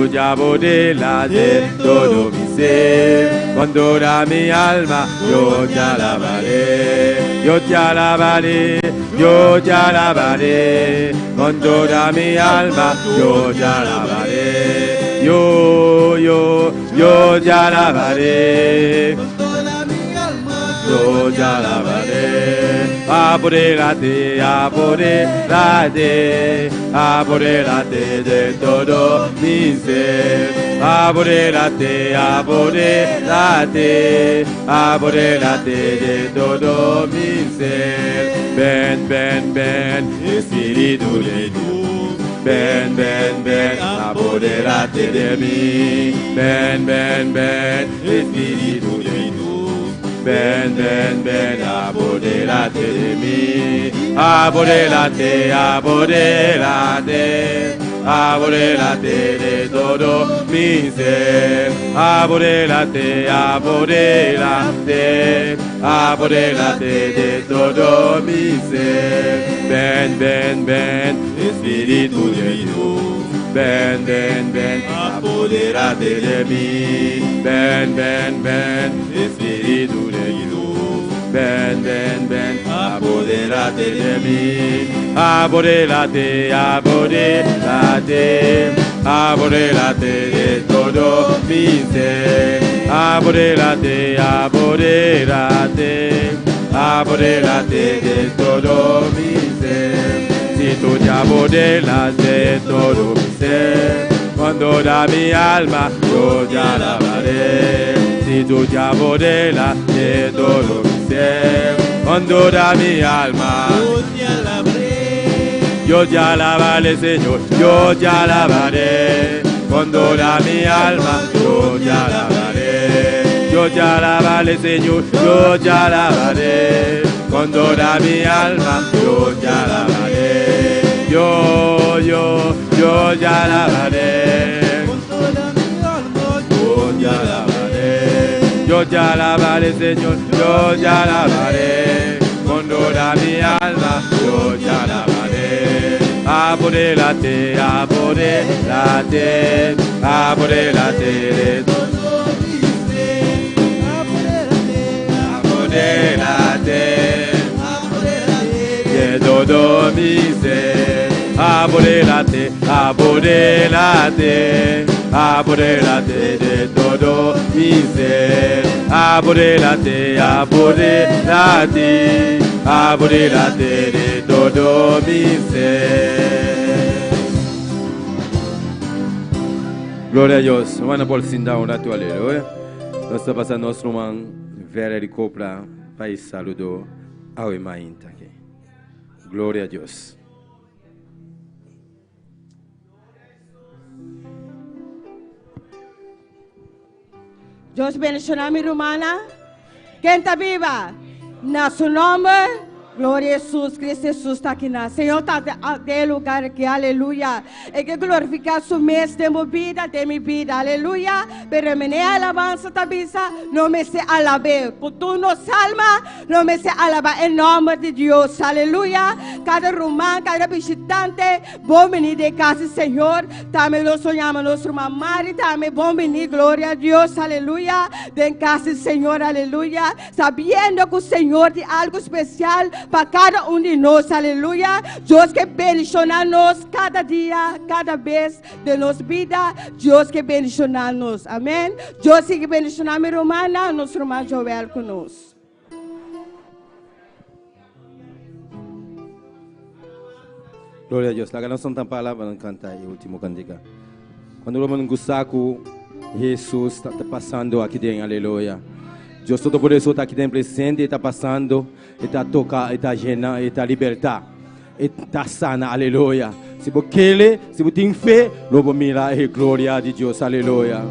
tu llamo delante todo mi ser. Con toda mi alma yo te alabaré, yo te alabaré, yo te alabaré. Con toda mi alma yo te alabaré, yo te alabaré. Yo te alabaré, apodérate, apodérate, apodérate de todo mi ser. Apodérate, apodérate, apodérate de todo mi ser. Ven, ven, ven, Espíritu de Dios. Ven, ven, ven, apodérate de mí. Ven, ven, ven, Espíritu de Dios. Ven, ven, ven, apodérate de mí. Apodérate, apodérate, apodérate de todo mi ser. Apodérate, apodérate, apodérate de todo mi ser. Ven, ven, ven, Espíritu de Dios. Ven, ven, ven, apodérate de mí. Ven, ven, ven, Espíritu de Dios. Ven, ven, ven, apodérate de mí. Apodérate, apodérate, apodérate de todo mi ser. Apodérate, apodérate, apodérate de todo mi ser. Si tú te apoderas de todo mi ser, con toda mi alma yo te alabaré. Si tú te apoderas de todo mi ser, con toda mi alma yo te alabaré. Yo te alabaré, Señor, yo te alabaré. Con toda mi alma yo te alabaré. Yo te alabaré, Señor, yo te alabaré. Con toda mi alma yo te alabaré. Yo te alabaré. Con toda mi alma yo te alabaré. Yo te alabaré, Señor, yo te alabaré. Con toda mi alma yo te alabaré. Apodérate, apodérate, apodérate de todo mi ser. Apodérate, apodérate de todo mi ser. Apodérate, apodérate, apodérate de todo mi ser. Apodérate, apodérate, apodérate de todo mi ser. Glória a Deus. Vamos por sinda una tu aleluia. Nós estamos passando nosso irmão Vera de Copla para esse saludo ao irmão aqui. Glória a Deus. Deus bendiga minha irmã. Quem está viva? Na seu nome. Glória a Jesus, Cristo Jesus está aqui. Senhor está de lugar aqui, aleluia. E que glorificar seu mês de minha vida, aleluia. Pero me alabança tabisa, não me se alabe. Por tu nos salma, não me se alaba em nome de Deus, aleluia. Cada romano, cada visitante, bom venir de casa, Senhor. Também nós sonhamos, nosso irmão Mari, também bom venir, glória a Deus, aleluia. De casa, Senhor, aleluia. Sabendo que o Senhor tem algo especial para cada de nós, aleluia. Deus que bendicionar nós cada dia, cada vez de nossa vida. Deus que bendicionar nós, amém. Deus que bendicionar minha irmã, nosso irmão Joel conosco. Glória a Deus. La canção está para cantar o último cantiga. Quando o homem gustaco, Jesus está passando aqui dentro, aleluia. Deus Todo-Poderoso está aqui dentro presente, está passando, está tocando, está llena, está libertar, está sana, aleluia. Se você quer, se você tem fé, logo mira a glória de Deus, aleluia.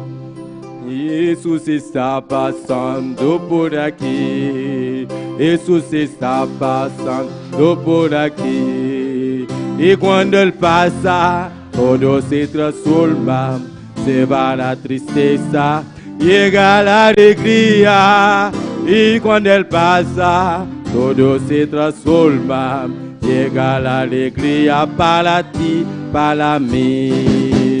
Jesus está passando por aqui, Jesus está passando por aqui. E quando Ele passa, todo se transforma, se vai a tristeza. Llega la alegría y cuando Él pasa todo se transforma. Llega la alegría para ti, para mí.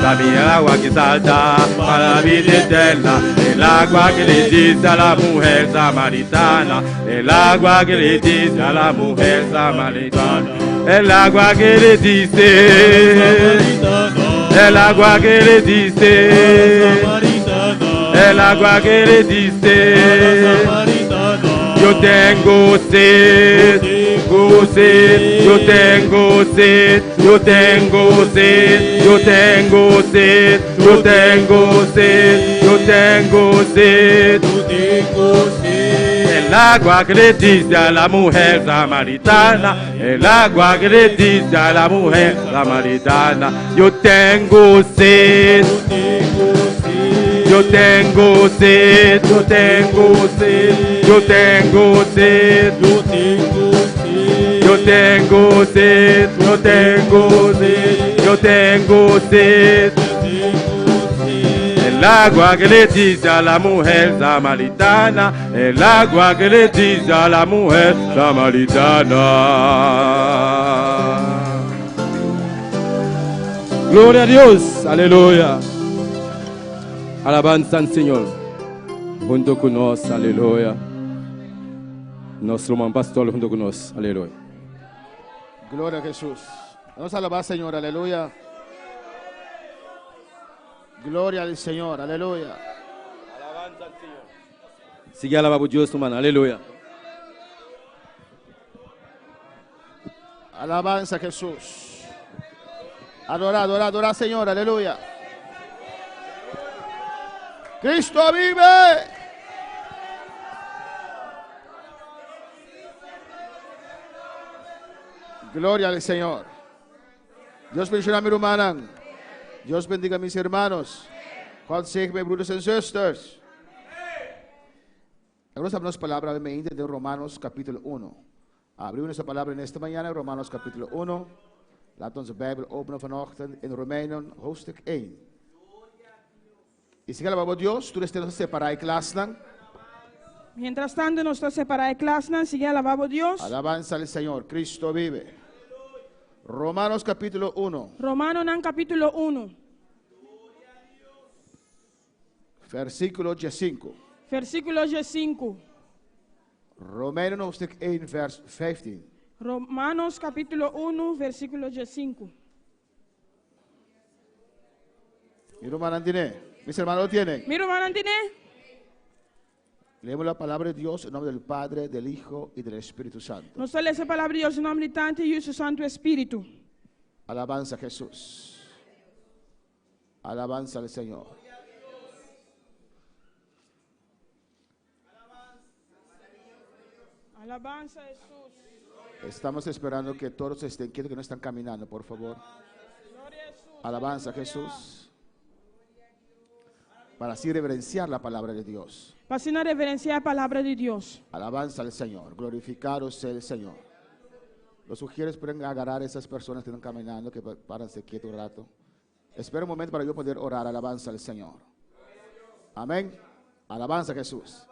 también el agua que salta para la vida eterna, el agua que le dice a la mujer samaritana, el agua que le dice a la mujer samaritana, el agua que le dice, el agua que le dice, el agua que le dice, yo tengo sed, yo tengo sed, yo tengo sed, yo tengo sed, yo tengo sed, yo tengo sed, yo tengo sed. El agua que le dice a la mujer samaritana, el agua que le dice a la mujer samaritana, yo tengo sed. Yo tengo sed, yo tengo sed, yo tengo sed, yo tengo sed, yo tengo sed, yo tengo sed, yo tengo sed. El agua que le dice a la mujer samaritana, el agua que le dice a la mujer samaritana. Gloria a Dios, aleluya. Alabanza al Señor, junto con nosotros, aleluya. Nuestro hermano pastor junto con nosotros, aleluya. Gloria a Jesús. Vamos a alabar, Señor, aleluya. Gloria al Señor, aleluya. Alabanza al Señor. Sigue alabando a Dios, hermano, aleluya. Alabanza a Jesús. Adora, adora, adora, Señor, aleluya. Cristo vive. Gloria al Señor. Dios bendiga a mi hermana. Dios bendiga a mis hermanos. God zegen mijn broeders en zusters. Vamos a hablar palabra de Romanos capítulo 1. Abrimos esa palabra en esta mañana, Romanos capítulo 1. Laat onze Bijbel openen vanochtend in Romeinen hoofdstuk 1. Y sigue alabando a Dios, tú estás separado de clase. Mientras tanto, no está separado de clase, sigue alabando a Dios. Alabanza al Señor, Cristo vive. Romanos capítulo 1. Romanos capítulo 1. Versículo 5. Versículo 5. Romeinen hoofdstuk 1 vers 15. Romanos capítulo 1, versículo 5. Mi hermano tiene. Mis hermanos lo tienen. Mi hermano tiene. Leemos la palabra de Dios en nombre del Padre, del Hijo y del Espíritu Santo. Nos lee esa palabra de Dios en nombre de Tanto y su Santo Espíritu. Alabanza a Jesús. Alabanza al Señor. Alabanza a Jesús. Estamos esperando que todos estén quietos, que no están caminando, por favor. Alabanza a Jesús. Para así reverenciar la palabra de Dios. Para así reverenciar la palabra de Dios. Alabanza al Señor. Glorificado sea el Señor. Los sugieres pueden agarrar a esas personas que están caminando, que párense quietos un rato. Espera un momento para yo poder orar. Alabanza al Señor. Amén. Alabanza a Jesús.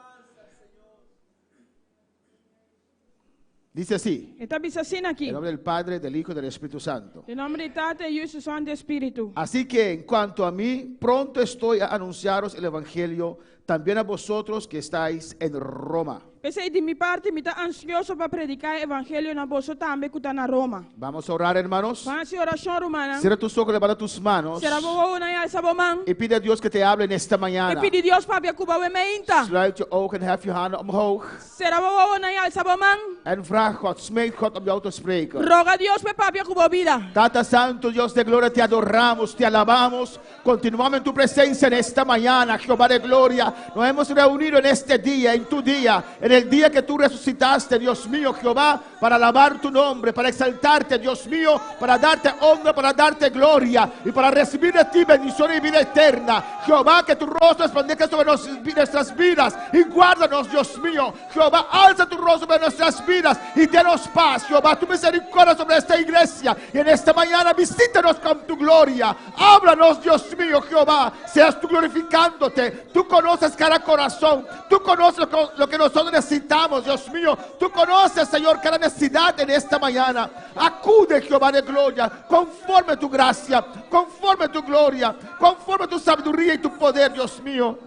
Dice así. Está dice así aquí. En nombre del Padre, del Hijo y del Espíritu Santo. En nombre de Tanto y su Santo Espíritu. Así que en cuanto a mí, pronto estoy a anunciaros el Evangelio, también a vosotros que estáis en Roma. Pensei de mi parte, me está ansioso para predicar el Evangelio en vosotros también que están en Roma. Vamos a orar, hermanos. Vamos a oración romana. Cierra tus ojos, levanta tus manos Será boa na ya saboman. y pide a Dios que te hable en esta E mañana. pedi Dios para que cuba we meinta. Sluit je ogen en hef je handen omhoog. Será boa na ya saboman. En vraag God, smeek God om jou te spreken. Roga a Dios para que cuba vida. Tata Santo, Dios de gloria, te adoramos, te alabamos. Continuamos en tu presencia en esta mañana, Jehová de gloria. Nos hemos reunido en este día, en tu día, en el día que tú resucitaste, Dios mío, Jehová, para alabar tu nombre, para exaltarte, Dios mío, para darte honra, para darte gloria y para recibir de ti bendición y vida eterna. Jehová, que tu rostro resplandezca sobre nuestras vidas y guárdanos, Dios mío. Jehová, alza tu rostro sobre nuestras vidas y denos paz. Jehová, tu misericordia sobre esta iglesia y en esta mañana visítanos con tu gloria. Háblanos, Dios mío, Jehová, seas tú glorificándote. Tú conoces cada corazón, tú conoces lo que nosotros necesitamos, Dios mío. Tú conoces, Señor, cada necesidad en esta mañana. Acude, Jehová de gloria, conforme tu gracia, conforme tu gloria, conforme tu sabiduría y tu poder, Dios mío.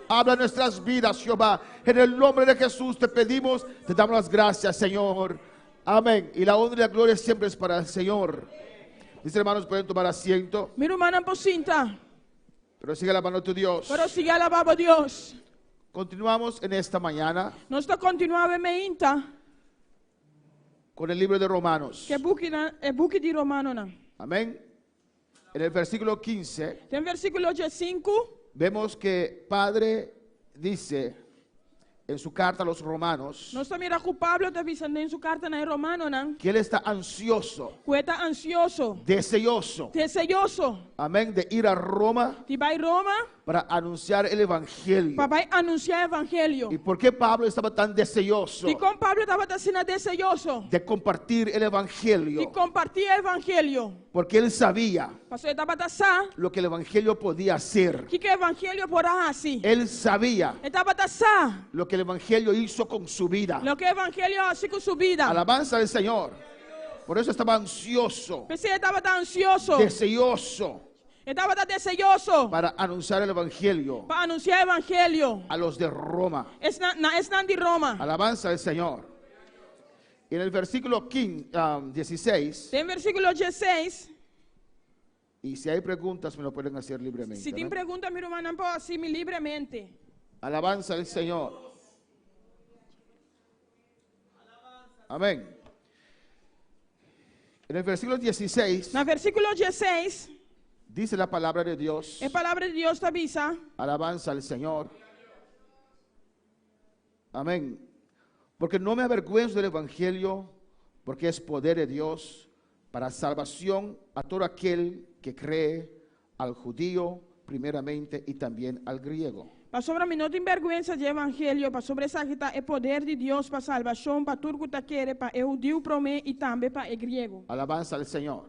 Habla en nuestras vidas, Jehová. En el nombre de Jesús te pedimos, te damos las gracias, Señor. Amén. Y la honra y la gloria siempre es para el Señor. Mis hermanos pueden tomar asiento, Mi rumana posinta. pero sigue alabando a tu Dios. Pero sigue alabando a Dios. Continuamos en esta mañana Nós está continuando meinta. con el libro de Romanos. Que é book de Romano na. Amén. En el versículo 15 Tem versículo 5. vemos que Padre dice en su carta a los romanos Nós está mira que o Pablo está avisando em sua carta na Romano na. que él está ansioso, Que está ansioso, deseoso, desejoso amén, de ir a Roma de vai Roma para anunciar el evangelio. para vai anunciar o evangelho. ¿Y por qué Pablo estaba tan deseoso E como Pablo estava sendo desejoso de compartir el de evangelio? compartilhar o evangelho. Porque él sabía Pastor estava a lo que el evangelio podía hacer. que o evangelho porá assim. Él sabía Estava a lo que el evangelio hizo con su vida. lo que o evangelho assim com sua vida. Alabanza al Señor. Por eso estaba ansioso, Pensei estava ansioso, deseoso estava desejoso para anunciar el evangelio para anunciar o evangelho. a los de Roma. Na stand de Roma. Alabanza al Señor. Y en el versículo 16, Tem versículo 16. y si hay preguntas me lo pueden hacer libremente. Se tem Amén. pergunta, meu irmão, não pode assim livremente. Alabanza al Señor. Amén. En el versículo 16 Na versículo 16, dice la palabra de Dios. a palavra de Deus te avisa. Alabanza al Señor. Amén. Porque no me avergüenzo del evangelio, porque es poder de Dios para salvación a todo aquel que cree, al judío primeramente y también al griego. Para sobre mim não tem vergonha de evangelho, para sobre essa que é poder de Deus para salvação, para tudo que está querendo, para o judeu promê e também para o grego. Alabanza al Señor.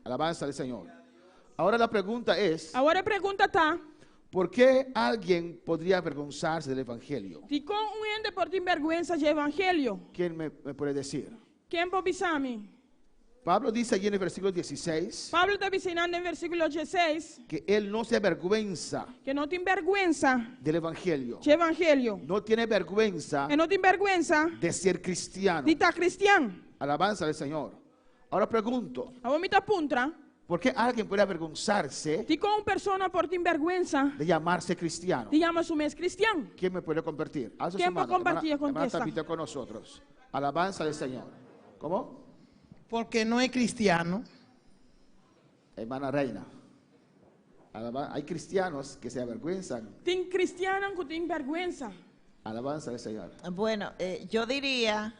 Alabanza al Señor. Ahora la pregunta es, Agora a pergunta está, ¿por qué alguien podría avergonzarse del evangelio? de como gente por ter vergonha de evangelho? ¿Quién me puede decir? Quem pode avisar me? Pablo dice allí en el versículo 16 Pablo está ensinando em versículo 16 que él no se avergüenza que não tem vergonha del evangelio. de evangelho. No tiene vergüenza E não tem vergonha de ser cristiano. de estar cristiano. Alabanza al Señor. Ahora pregunto, A me apunta, ¿por qué alguien puede avergonzarse de como persona por ter vergonha de llamarse cristiano? de llamarse mês cristiano. ¿Quién me puede compartir? Alza su ¿Quién puede mano. compartir? Hermana Contesta. Tapita con nosotros. Alabanza al Señor. ¿Cómo? Porque no es cristiano. Hermana Reina. Hay cristianos que se avergüenzan. Tem cristiano que tem vergonha. Alabanza al Señor. Bueno, yo diría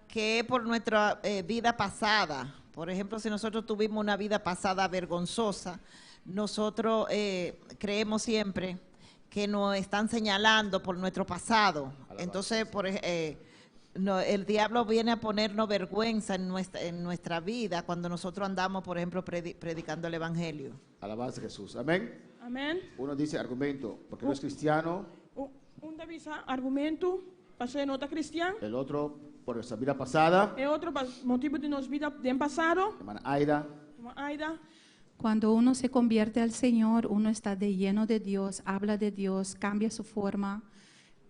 que por nuestra vida pasada, por ejemplo, si nosotros tuvimos una vida pasada vergonzosa, nosotros creemos siempre que nos están señalando por nuestro pasado. Entonces, el diablo viene a ponernos vergüenza en nuestra vida cuando nosotros andamos, por ejemplo, predicando el evangelio. Alabanza a Jesús. Amén. Amém. Uno dice argumento, porque no es cristiano. Avisa argumento para ser nota cristiano. El otro, por nuestra vida pasada. É outro motivo de nossa vida do passado. Hermana Aida. Aida. Cuando uno se convierte al Señor, uno está lleno de Dios, habla de Dios, cambia su forma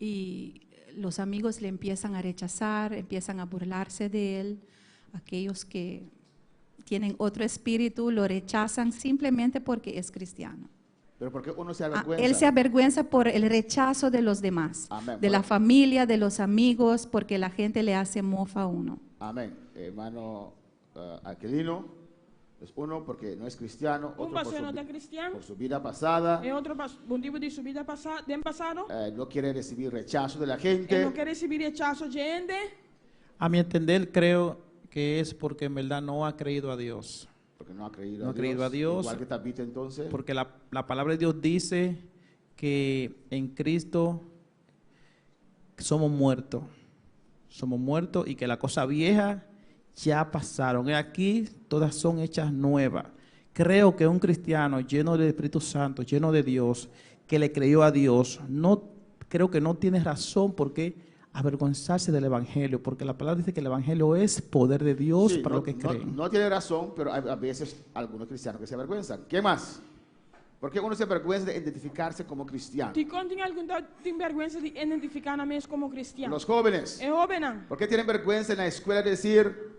y los amigos le empiezan a rechazar, empiezan a burlarse de él. Aquellos que tienen otro espíritu lo rechazan simplemente porque es cristiano. Pero porque uno se avergüenza. Él se avergüenza por el rechazo de los demás, Amén. de la familia, de los amigos, porque la gente le hace mofa a uno. Amén. Hermano Aquilino, es uno porque no es cristiano, otro por pastor nota cristiano. su vida pasada. É outro motivo de sua vida passado. No quiere recibir rechazo de la Ele gente. não quer receber rechazo de gente. A mi entender, creo que es porque en verdad no ha creído a Dios. Porque no ha creído, No ha creído a Dios. Igual que Tabita entonces. Porque la palabra de Dios dice que en Cristo somos muertos. Somos muertos y que la cosa vieja ya pasaron. Y aquí todas son hechas nuevas. Creo que un cristiano lleno del Espíritu Santo, lleno de Dios, que le creyó a Dios, creo que no tiene razón por qué avergonzarse del Evangelio, porque la palabra dice que el Evangelio es poder de Dios Sí, para los que creen. no tiene razón, pero hay a veces algunos cristianos que se avergüenzan. ¿Qué más? ¿Por qué uno se avergüenza de identificarse como cristiano? Die kon ting algum ting vergüenza de identificar a mes como cristiano. Los jóvenes, E hobenan. ¿por qué tienen vergüenza en la escuela de decir,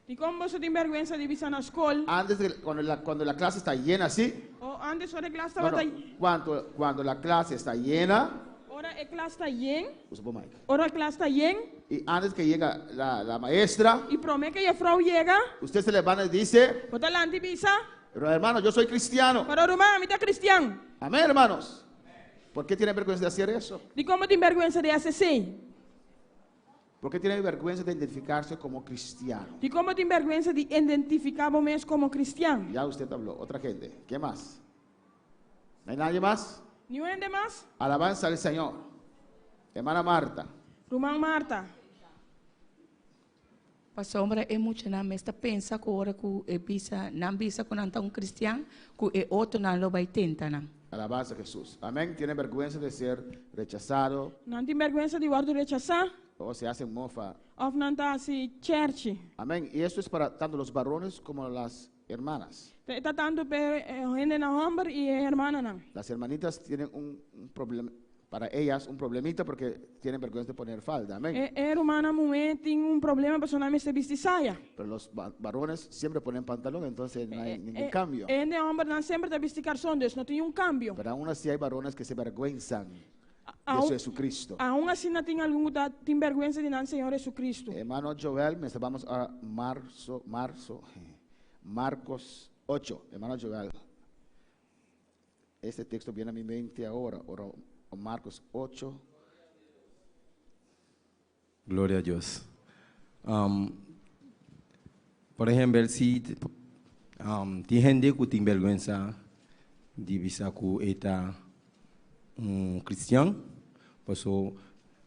Die kon boso ting vergüenza de bisa na school. antes de, cuando la clase está llena así? O antes ora klas ta No, no, wata. cuando la clase está llena, Ora e klas ta yen. usa por mic. Ora klas ta yen. Y antes que llega la maestra, Y prome que juffrou llega. usted se levanta y dice, Bota lanti bisa. pero hermano, yo soy cristiano. Para rumah mita cristian. Amén, hermanos. ¿Por qué tienen vergüenza de hacer eso? Die kom ting vergüenza de ACC. ¿Por qué tienen vergüenza de identificarse como cristiano? Die kom ting vergüenza de identificar a mes como cristian. Ya usted habló. Otra gente. ¿Qué más? ¿No hay nadie más? Ni un de más. Alabanza al Señor. Hermana Marta. Rumang Marta. Pasombra é muito na mesta pensa que ora que é bisa não bisa com anta um cristiano que é outro não lo vai tentar não. Alabanza a Jesús. Amén. Tienen vergüenza de ser rechazado Não tem vergüenza de guardo rechazar. o se hacen mofa. Of não tá assim, church. Amén. Y esto es para tanto los varones como las hermanas. Está tanto per gente na homem e hermana não. Las hermanitas tienen un problema, para ellas un problemita porque tienen vergüenza de poner falda. Amén. Hermana mulher tem problema personalmente se vestir saia. Pero los varones siempre ponen pantalón, entonces no hay ningún cambio. Gente homem não sempre tá vestir calções, não tem cambio. Pero aún así hay varones que se avergüenzan de su Jesucristo. Aún assim não tem algum que tem vergüenza de não Senhor Jesus. Hermano Joel, vamos a Marcos 8. Hermano Joel, este texto viene a mi mente ahora. Marcos 8. Gloria a Dios. Por ejemplo, si tem gente que tem vergüenza de bisa que está cristiano, por isso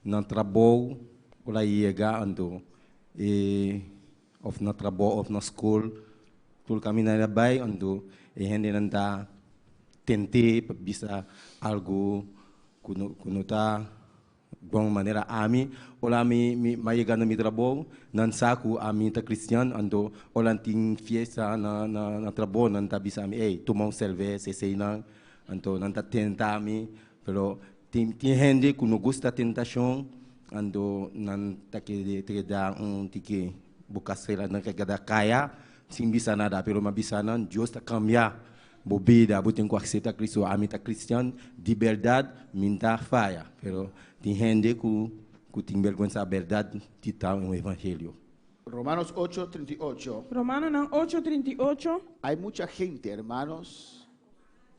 não trabalho ou lá chega ando ou não trabalho ou na escola, tudo caminho na baia ando e gente não tá tente bisa algo que tá bom maneira a mim ou lá me chega no meu trabalho não saco a mim tá cristiano ando ou lá tem fiesta na trabalho não tá bisa me ei tomar cerveja sei não então não tá tenta a mim pero tem gente que não gosta da tentação ando não tá que te dar tique bucasela não que dar caia sem bisa nada pero mas bisa não Deus tá cambiar bobida, botem que aceitar Cristo, a mim tá cristiano, de verdade, minta faia, pero tem gente que tem vergonha da verdade de tal um evangelho. Romanos 8:38. Romano 8:38. Hay mucha gente, hermanos,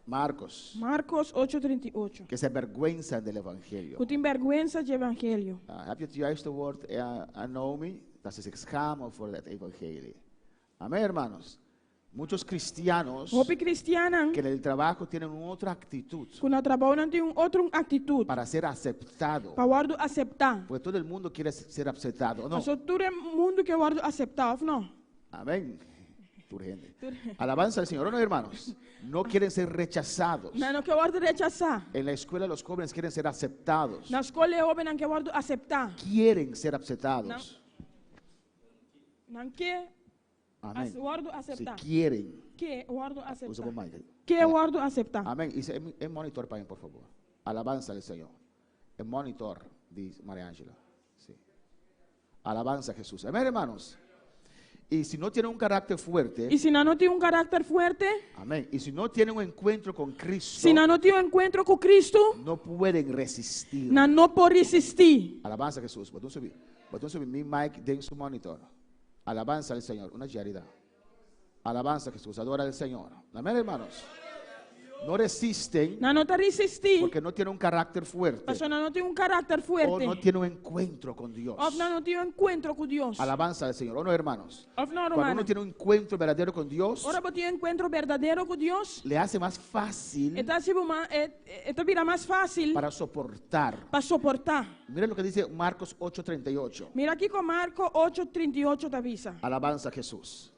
Marcos, 8:38. que se avergüenzan del evangelio. Que tem vergüenza de evangelho. Heb je het juiste woord Naomi? Dat ze zich schamen voor het evangelie. Amén, hermanos. Muchos cristianos Hope cristiana. que en el trabajo tienen otra actitud Que no trabalho não tem outra atitude. para ser aceptado. Para guardo aceitar. Porque todo el mundo quiere ser aceptado, ¿no? Mas todo mundo que guardo aceitar, ou não? Amén. Urgente. Alabanza al Señor, ¿no, hermanos? No quieren ser rechazados. Não que guardo rechazar. En la escuela los jóvenes quieren ser aceptados. Na escola é homem não que guardo aceitar. Quieren ser aceptados. Não que Amén. guardo Si aceitar. quieren. Que guardo Usa aceitar. por mic. Que guardo aceitar. Amén. Y en monitor para mí, por favor. Alabanza al Señor. En monitor, dice María Ángela. Sí. Alabanza a Jesús. Amén, hermanos. Y si no tienen un carácter fuerte, E se não tem carácter forte, amén. Y si no tienen un encuentro con Cristo, se não tem encontro com Cristo, no pueden resistir. não pode resistir. Alabanza a Jesús. Botón subir mi mic de su monitor. Alabanza al Señor. Una caridad. Alabanza a Jesús. Adora al Señor. Amén, hermanos. No resisten Não está resistir. porque no tienen un carácter fuerte. Mas não tem carácter O forte. no tienen un encuentro con Dios. Ou não tem encontro com Deus. Alabanza al Señor. ¿O no, hermanos? Ou não, Cuando romano. uno tiene un encuentro verdadero con Dios, Ora para ter encontro verdadeiro com Deus, le hace más fácil então vira mais fácil para soportar. para suportar. Miren lo que dice Marcos 8:38. Mira aqui com Marco 8:38 te avisa. Alabanza a Jesús.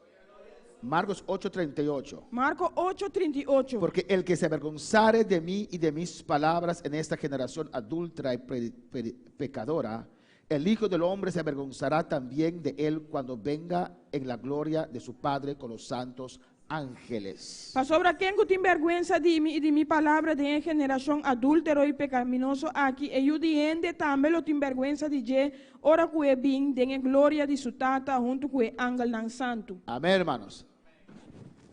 Marcos 8:38. Marco 8:38. Porque el que se avergonzare de mí y de mis palabras en esta generación adúltera y pecadora, el Hijo del Hombre se avergonzará también de él cuando venga en la gloria de su Padre con los santos ángeles. Para sobre quem que tem vergüenza de mim e de minha palavra de geração adúltero e pecaminoso aqui, e o diente também lo tem vergüenza de je, ora que é bem, de glória de su tata junto com o ángel nan santo. Amén, hermanos.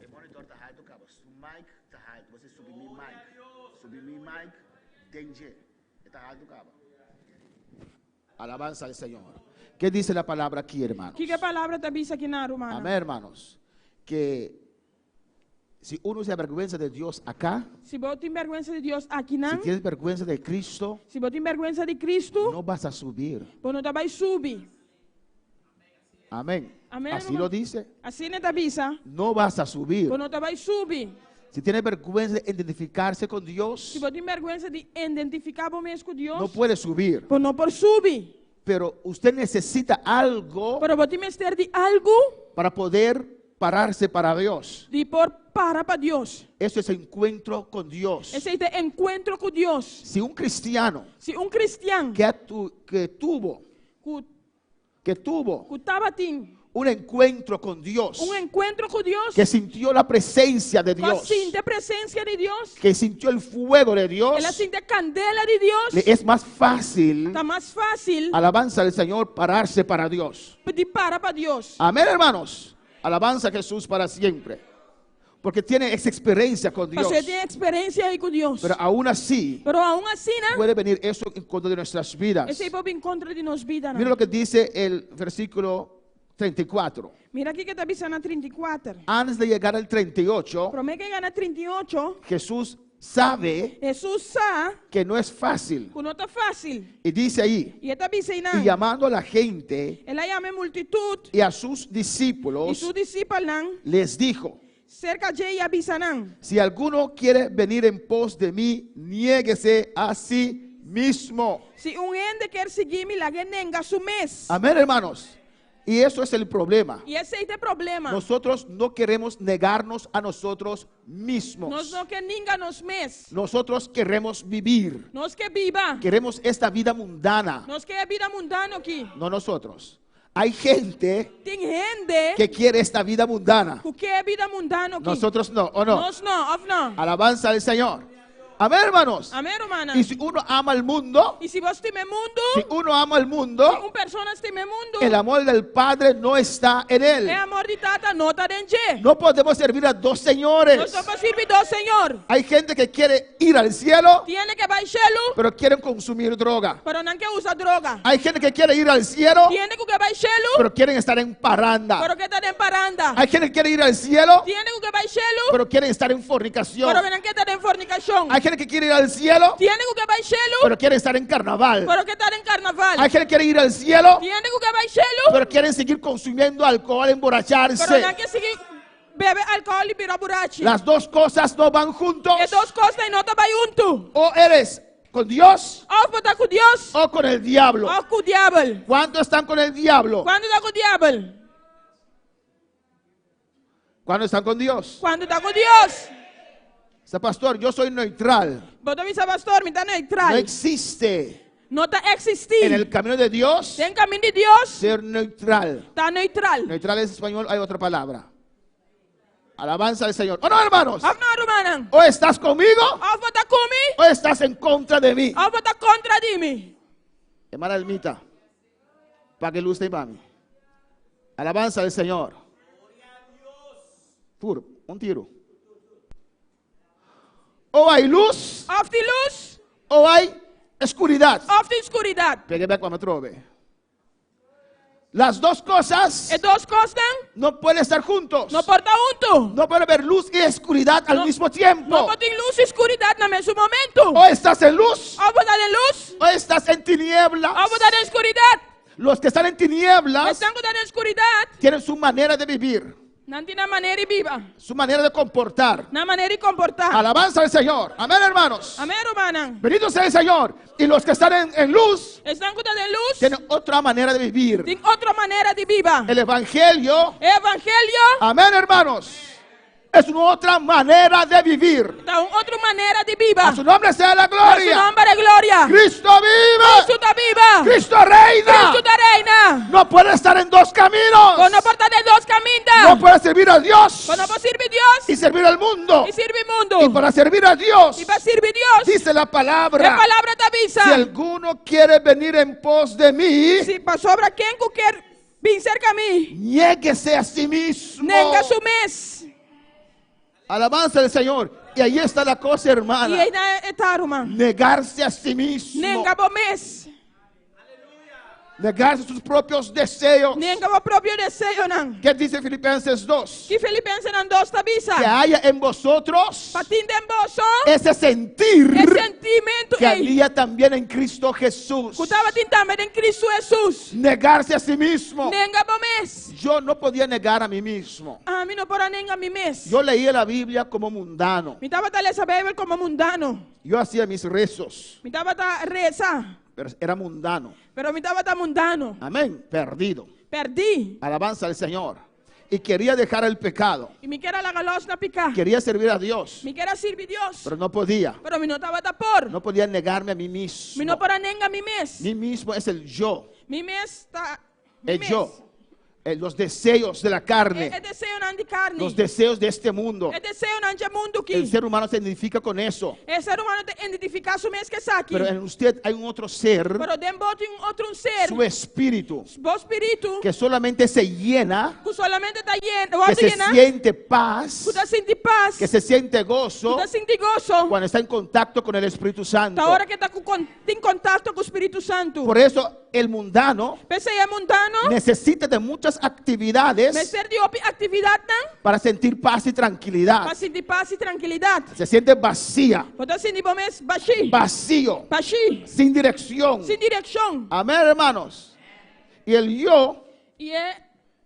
El monitor está alto, cabo. Su mic está alto. Você subir mi mic. Subir mi mic. Danger. Está alto, cabo. Alabanza al Señor. ¿Qué dice la palabra aquí, hermanos? Que palavra está vista aqui na romana? Amén, hermanos. Que si uno se avergüenza de Dios acá, Se você tem vergüenza de Deus aqui si não, tienes vergüenza de Cristo, se você tem vergüenza de Cristo, no vas a subir. você não vai subir. Amén. Amén, Así hermano. lo dice. Assim não está vista, No vas a subir. você não vai subir. Si tienes vergüenza de identificarse con Dios, Se você tem vergüenza de identificar você mesmo com Deus, no puede subir. você não pode subir. Pero usted necesita algo Pero você tem de algo para poder pararse para Dios. de por para Deus. Eso es encuentro con Dios. Esse é o encontro com Deus. Si un cristiano Se cristiano que tuvo que estava tendo un encuentro con Dios, encontro com Deus, que sintió la presencia de que Dios, sente a presença de Deus, que sintió el fuego de Dios, ela sente a candela de Deus, le es más fácil, está mais fácil alabanza al Señor, pararse para Dios. de para Deus. Amén, hermanos. Alabanza a Jesús para siempre. Porque tiene esa experiencia con Dios. Você tem experiência aí com Deus. Pero aún así, Pero aún assim, né? puede venir eso en contra de nuestras vidas. Esse é o encontro de nos vida, Mira né? lo que dice el versículo 34. Mira aqui que está avisando na 34. Antes de llegar al 38, Promete que na 38, Jesús sabe Jesus sabe que no es fácil. que não está fácil. Y dice ahí, E está avisando. y llamando a la gente Ela chama a multitud y a sus e discípulos, seus discípulos les dijo, cerca de ella avisanan. si alguno quiere venir en pos de mí, niéguese a sí mismo. Si un ende quer seguir-me, la genenga su mes. Amén, hermanos. Y eso es el problema. E esse é o problema. Nosotros no queremos negarnos a nosotros mismos. Nós não quer ninguém nos mes. Nosotros queremos vivir. Nós quer viva. Queremos esta vida mundana. Nós quer a vida mundana aqui. No nosotros. Hay gente Tem gente que quiere esta vida mundana. que quer a vida mundana aqui. Nosotros no, ¿o no? Nós não, of não. Alabanza al Señor. Amén, hermanos. Amém, hermana. Y si uno ama el mundo, E se você tem mundo, si uno ama el mundo, se persona tem mundo, el amor del Padre no está en él. é amor de tata, não está dentro. No podemos servir a dos señores. Nós só podemos servir do Senhor. Hay gente que quiere ir al cielo, Tiene que baixá-lo, pero quieren consumir droga. pero não quer usar droga. Hay gente que quiere ir al cielo, Tiene que baixá-lo, pero quieren estar en parranda. pero que está em paranda. Hay gente que quiere ir al cielo, Tiene que baixá-lo, pero quieren estar en fornicación. pero que não quer estar em fornicação. Hay gente que quiere ir al cielo, Tiene que baixá-lo, pero quieren estar en carnaval. pero que está em carnaval. Hay gente que quiere ir al cielo, Tiene que baixá-lo, pero quieren seguir consumiendo alcohol, pero emborracharse. não quer seguir beber álcool e virar borracho. Las dos cosas no van juntos. E duas coisas não estão junto. O eres con Dios Ou está com Deus, o con el diablo. ou com o diabo. ¿Cuántos están con el diablo? Quando está com o diabo? ¿Cuántos están con Dios? Quando está com Deus. Dice, pastor, yo soy neutral. Bota avisa pastor, me está No neutral. existe Não está en existindo. el camino de Dios Tem caminho de Deus, ser neutral. está neutral. Neutral es español, hay otra palabra. Alabanza al Señor. ¿O no, hermanos? Ou não, romana? O estás conmigo Ou está comigo, o estás en contra de mí. ou está contra de mim. Hermana Elmita, para que luz de mami. Alabanza al Señor. Puro, un tiro. O hay luz Of de luz, o hay oscuridad. of de escuridade. Pegueme cuando trove. Las dos cosas E duas coisas no pueden estar juntos. não podem estar junto. No puede haber luz y oscuridad al No- mismo tiempo. Não pode ter luz e escuridade no mesmo momento. O estás en luz Ou vou dar em luz, o estás en tinieblas. ou vou dar em escuridade. Los que están en tinieblas Estão com dar em escuridade. tienen su manera de vivir. Nanti na manera viva. su manera de comportar. Na manera de comportar. Alabanza al Señor. Amén, hermanos. Amén, hermanan. Bendito sea el Señor. Y los que están en luz Están con de luz. tienen otra manera de vivir. Tienen otra manera de viva. El Evangelio, Evangelio. amén, hermanos, es una otra manera de vivir. Está otra manera de viva. A su nombre sea la A su gloria. nombre de gloria. Cristo vive. Cristo está viva. Cristo reina. Cristo está reina. No puede estar en dos caminos. Con no porta de dos caminos. No puede servir a Dios Con no puede servir Dios. y servir al mundo. Y sirve mundo. Y para servir a Dios, Y para servir Dios. dice la La palabra, palabra te avisa. si alguno quiere venir en pos de mí, Si pasó sobre quien quiere venir cerca a mí. niéguese a sí mismo. Nenga su mes. Alabanza del Señor. Y ahí está la cosa, Y hermana. ahí está, hermano. Negarse a sí mismo. Nenga bo mes. Negarse sus propios deseos. Nenga bo propio deseo nan. ¿Qué dice Filipenses 2? Que Filipenses nan dos te avisa. Que haya en vosotros Patín de emboso. ese sentir El sentimiento. que había también en Cristo Jesús. Kutaba tintame en Cristo Jesús. Negarse a sí mismo. Nenga bo mes. Yo no podía negar a mí mismo. A mí no para nenga mi mes. Yo leía la Biblia como mundano. Mi taba tal esa Biblia como mundano. Yo hacía mis rezos, Mi taba ta reza. pero era mundano. Pero mi taba ta mundano. Amén. Perdido. Perdí. Alabanza al Señor. Y quería dejar el pecado. Y mi quiera la galosna pica. Quería servir a Dios, Mi quiera servir Dios. pero no podía. Pero mi no taba ta por. No podía negarme a mí mismo. Mi no para nenga mi mes. Mí mismo es el yo. Mi mes está. mi El mes. yo. Los deseos de la Es carne. deseo nan di carne. Los deseos de este mundo. Es deseo nan je mundo El ki. ser humano se identifica con eso. El ser humano te identifica su mes que saki. Pero en usted hay un otro ser, Pero den bote un otro ser. su espíritu, Vos espíritu. que solamente se llena, Que solamente está lleno. que Vos se llena. siente paz, Que te siente paz. que se siente Que gozo te siente gozo. cuando está en contacto con el Espíritu Santo. Hasta ahora que está en contacto con el Espíritu Santo. Por eso el mundano Pese a mundano. necesita de muchas Me actividades ser de actividad nan. para sentir paz y tranquilidad. Para sentir paz y tranquilidad. Se siente vacía, Vos te sientes bom mes baixi. vacío, Baixi. sin dirección. Sin dirección. Amén, hermanos. Y el yo, Y es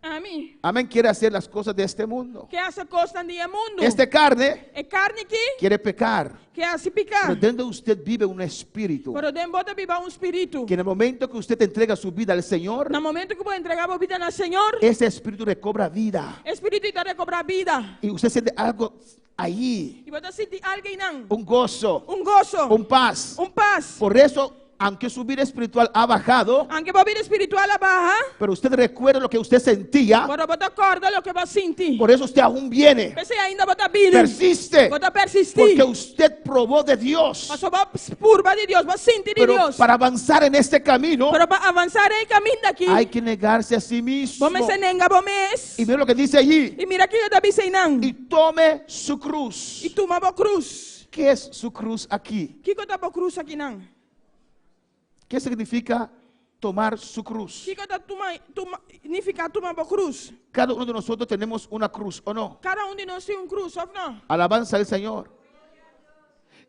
a mí. amén, quiere hacer las cosas de este mundo. Que hace cosas en el mundo. Este carne Es carne aquí. quiere pecar. Que hace Pero picar. dentro de usted vive un espíritu Pero den bota viva un espíritu. que en el momento que usted entrega su vida al Señor, En el momento que puede entregar a vida al Señor. ese espíritu recobra vida. Espíritu te recobra vida. Y usted siente algo ahí, Y vos te sientes alguien nan. un gozo, Un gozo. un paz. Un paz. Por eso, aunque su vida espiritual ha bajado, Aunque vos vida espiritual a baja. pero usted recuerda lo que usted sentía, Pero vos te acordas lo que vos sentís. por eso usted aún viene, Pese ainda vos te vive. persiste, Vos te persistís. porque usted probó de Dios. Mas vos purba de Dios. Vos sentir de Pero Dios. para avanzar en este camino, Pero para avanzar en el camino de aquí. hay que negarse a sí mismo. Vos me se nenga vos mes. Y mira lo que dice allí. Y mira que yo te avisé nan. Y tome su cruz. Y toma vos cruz. ¿Qué es su cruz aquí? ¿Qué cosa vos cruz aquí nan? ¿Qué significa tomar su cruz? ¿Qué cosa significa tomar vos cruz? Cada uno de nosotros tenemos una cruz, ¿o no? Cada uno de nosotros tiene un cruz, ¿o no? Alabanza al Señor.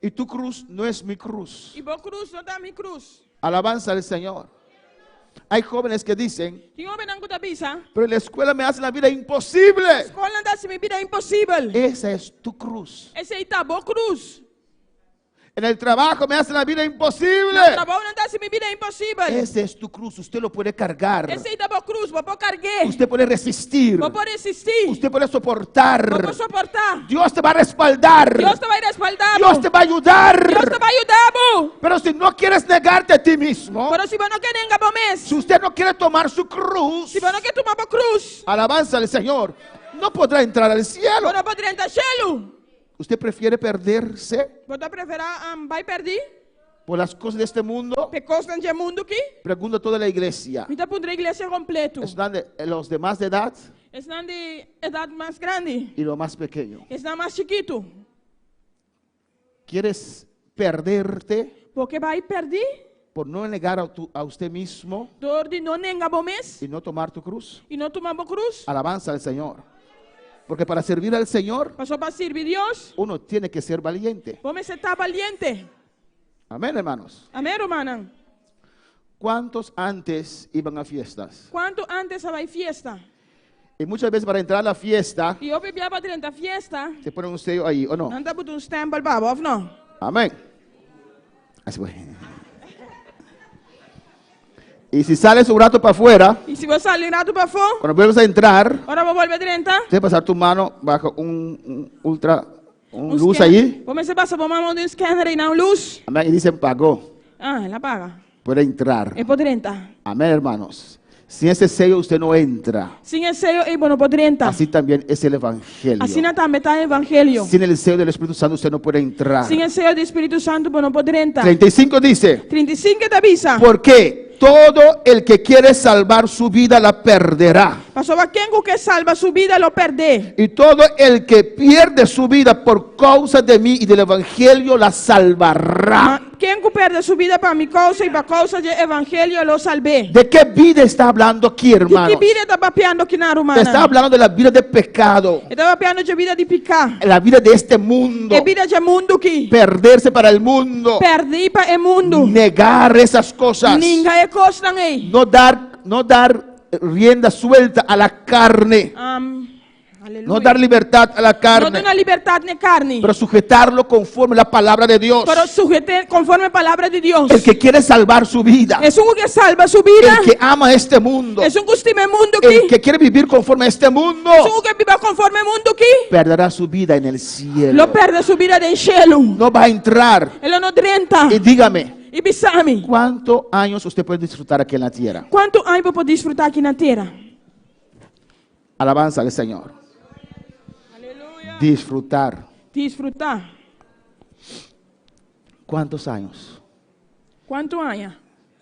Y tu cruz no es mi cruz. Y vos cruz no está mi cruz. Alabanza al Señor. Hay jóvenes que dicen, ¿Quién hombre nan te avisa? pero en la escuela me hacen la vida imposible. ¿Cuál anda si mi vida es imposible? Esa es tu cruz. Ese está vos cruz. En el trabajo me hacen la vida imposible. No trabajo no anda si mi vida es imposible. Ese es tu cruz. Usted lo puede cargar. Ese está vos cruz, vos puedo cargar. Usted puede resistir. Vos puedes resistir. Usted puede Vos soportar. puedes soportar. Dios te va a respaldar. Dios te va a respaldar. Dios te va a ayudar. Dios te va a ayudar. Pero si no quieres negarte a ti mismo, Pero si vos no quieres venga vos mes. si usted no quiere tomar su cruz, Si vos no quieres tomar vos cruz. alabanza al Señor, no podrá entrar al cielo. Vos no podrías entrar al cielo. ¿Usted prefiere perderse Vos te prefieres vai perder. por las cosas de este mundo? Pecos en el mundo aquí. Pregunto a toda la iglesia. Me te pondré iglesia completo. ¿Están los de más de edad Están de edad más grande. y lo más pequeño? Están más chiquito. ¿Quieres perderte Porque vai perder. por no negar a usted mismo Dor de no nenga vos mes. y no tomar tu cruz? Y no tomar vos cruz. Alabanza al Señor. Porque para servir al Señor, Pasó para servir Dios. uno tiene que ser valiente. Vos me está valiente. Amén, hermanos. Amén, hermana. ¿Cuántos antes iban a fiestas? ¿Cuánto antes había fiesta? Y muchas veces para entrar a la fiesta, E eu bebia para dentro da fiesta. se pone un sello ahí, ¿o no? Não tá botando stempel, baba, of não? Amén. Así fue. Y si sales un rato para afuera, E se você sair lá para fora, cuando vuelves a entrar, ora vou volver dentro. tienes que pasar tu mano bajo un luz scanner. ahí. Você passa por uma mão de um scanner e não luz. Amén. Y dice pagó. Ah, ela paga. Puede entrar. É por dentro. Amén, hermanos. Sin ese sello usted no entra. Sem esse sello, é bom por dentro. Así también es el evangelio. Assim também está o evangelho. Sin el sello del Espíritu Santo usted no puede entrar. Sem esse sello do Espírito Santo, bom por dentro. 35 dice, 35 te avisa. porque todo el que quiere salvar su vida la perderá. Pastor, quem que salva sua vida, lo perde. Y todo el que pierde su vida por causa de mí y del evangelio la salvará. Quem que perde sua vida para minha causa e para causa do evangelho, lo salve. ¿De qué vida está hablando aquí, De hermanos? que vida está papeando aqui na romana? Está hablando de la vida de pecado, Está papeando de vida de picar. la vida de este mundo, É vida de mundo aqui. perderse para el mundo, Perdi para o mundo. negar esas cosas, Ninguém costa aí. no dar rienda suelta a la carne, Aleluia. no dar libertad a la Não carne, dá liberdade na carne. pero sujetarlo conforme la palabra de Dios. Pero sujete conforme a palavra de Deus. El que quiere salvar su vida, É um que salva sua vida. el que ama este mundo, É um que estima o mundo el aqui. que quiere vivir conforme a este mundo, É um que vive conforme o mundo aqui. perderá su vida en el cielo. Lo perde sua vida de cielo. No va a entrar. Ele não renta. Y dígame, E bisame. ¿cuántos años usted puede disfrutar aquí en la tierra? Quanto tempo pode desfrutar aqui na terra? Alabanza al Señor. Aleluia. Disfrutar. Desfrutar. ¿Cuántos años? Quanto anos?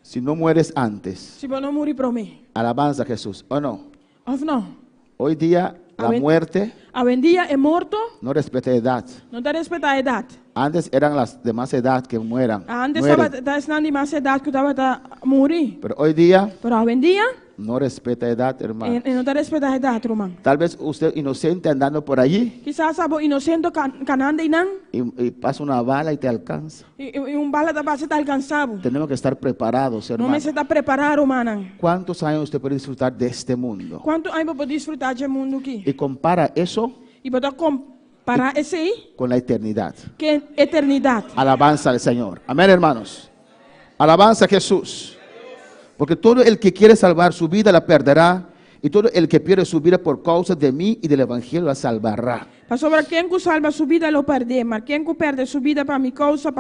Si no mueres antes. Se você não morrer para mim. Alabanza a Jesús. ¿O no? Of não? Hoy día la Amén. muerte A vendia é morto. no respeta edad. Não está respeitar a idade. Antes eran las de más edad que mueran. Antes mueren. estava ensinando de mais idade que estava a morrer. Pero hoy día Pero a vendia, no respeta edad, hermano. não está respeitar a idade, irmão. Tal vez usted inocente andando por allí Quizás sabo inocente canando e não. y pasa una bala y te alcanza. E bala da base está alcançado. Tenemos que estar preparados, Não hermano. me se está preparado, mano. ¿Cuántos años usted puede disfrutar de este mundo? Quanto tempo pode desfrutar de mundo aqui? Y compara eso E pode comparar esse aí con la eternidad. que é eternidade. Alabanza al Señor. Amén, hermanos. Alabanza a Jesús. Porque todo el que quiere salvar su vida la perderá. Y todo el que pierde su vida por causa de mí y del evangelio la salvará. Pastor, quem que salva sua vida lo perde, mas quem que perde sua vida para minha causa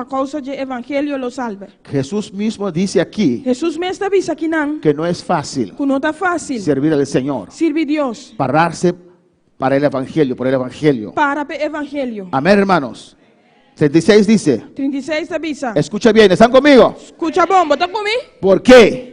do evangelho lo salva. Jesús mismo dice aquí Jesus me está avisa aqui não, que no es fácil que não está fácil. servir al Señor. Sirve Deus Pararse para el evangelio, por el evangelio. para o evangelho. Amén, hermanos. 36 dice, 36 te avisa. escucha bien, ¿están conmigo? Escucha bom, bota comigo. ¿Por qué?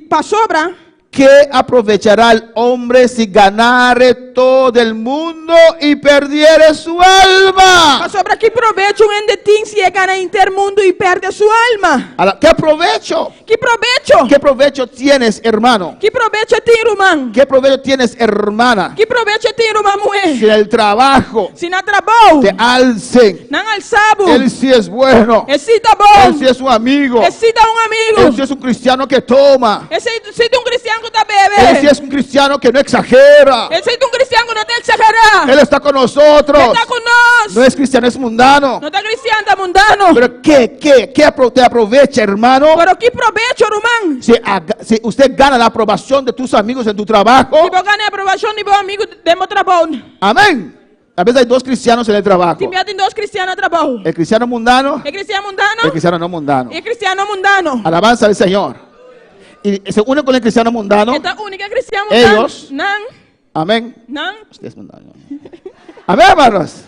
Para sobra. ¿Qué aprovechará el hombre si ganare todo el mundo y perdiere su alma? Para sobra que provecho de ti se gana intermundo e perde sua alma. ¿Qué provecho? Que provecho? ¿Qué provecho tienes, hermano? Que provecho tem, irmão? ¿Qué provecho tienes, hermana? Que provecho tem, irmã mulher? Si en el trabajo Se na trabalho, te alcen, não alçabo. él sí es bueno, Esse tá él bom. sí es un amigo, Esse dá él amigo. sí es un cristiano que toma, Esse é cristiano que tá él sí bebendo. es un cristiano que no exagera, Esse é cristiano que não tem que exagerar. él está con nosotros, Está conosco. no es cristiano, es mundano. Não está cristiano, tá mundano. Pero ¿qué te aprovecha, hermano? Pero que provecho, irmão? Si usted gana la aprobación de tus amigos en tu trabajo, Se você ganha a aprovação de meu amigo de meu trabalho. amén. A veces hay dos cristianos en el trabajo, Se me tem dois cristianos no trabalho. el cristiano mundano, É cristiano el mundano cristiano no mundano. e cristiano mundano. Alabanza al Señor. Y se une con el cristiano mundano, Esta única cristiano mundano. ellos, Não, amén. não. Usted es mundano. Amén, hermanos.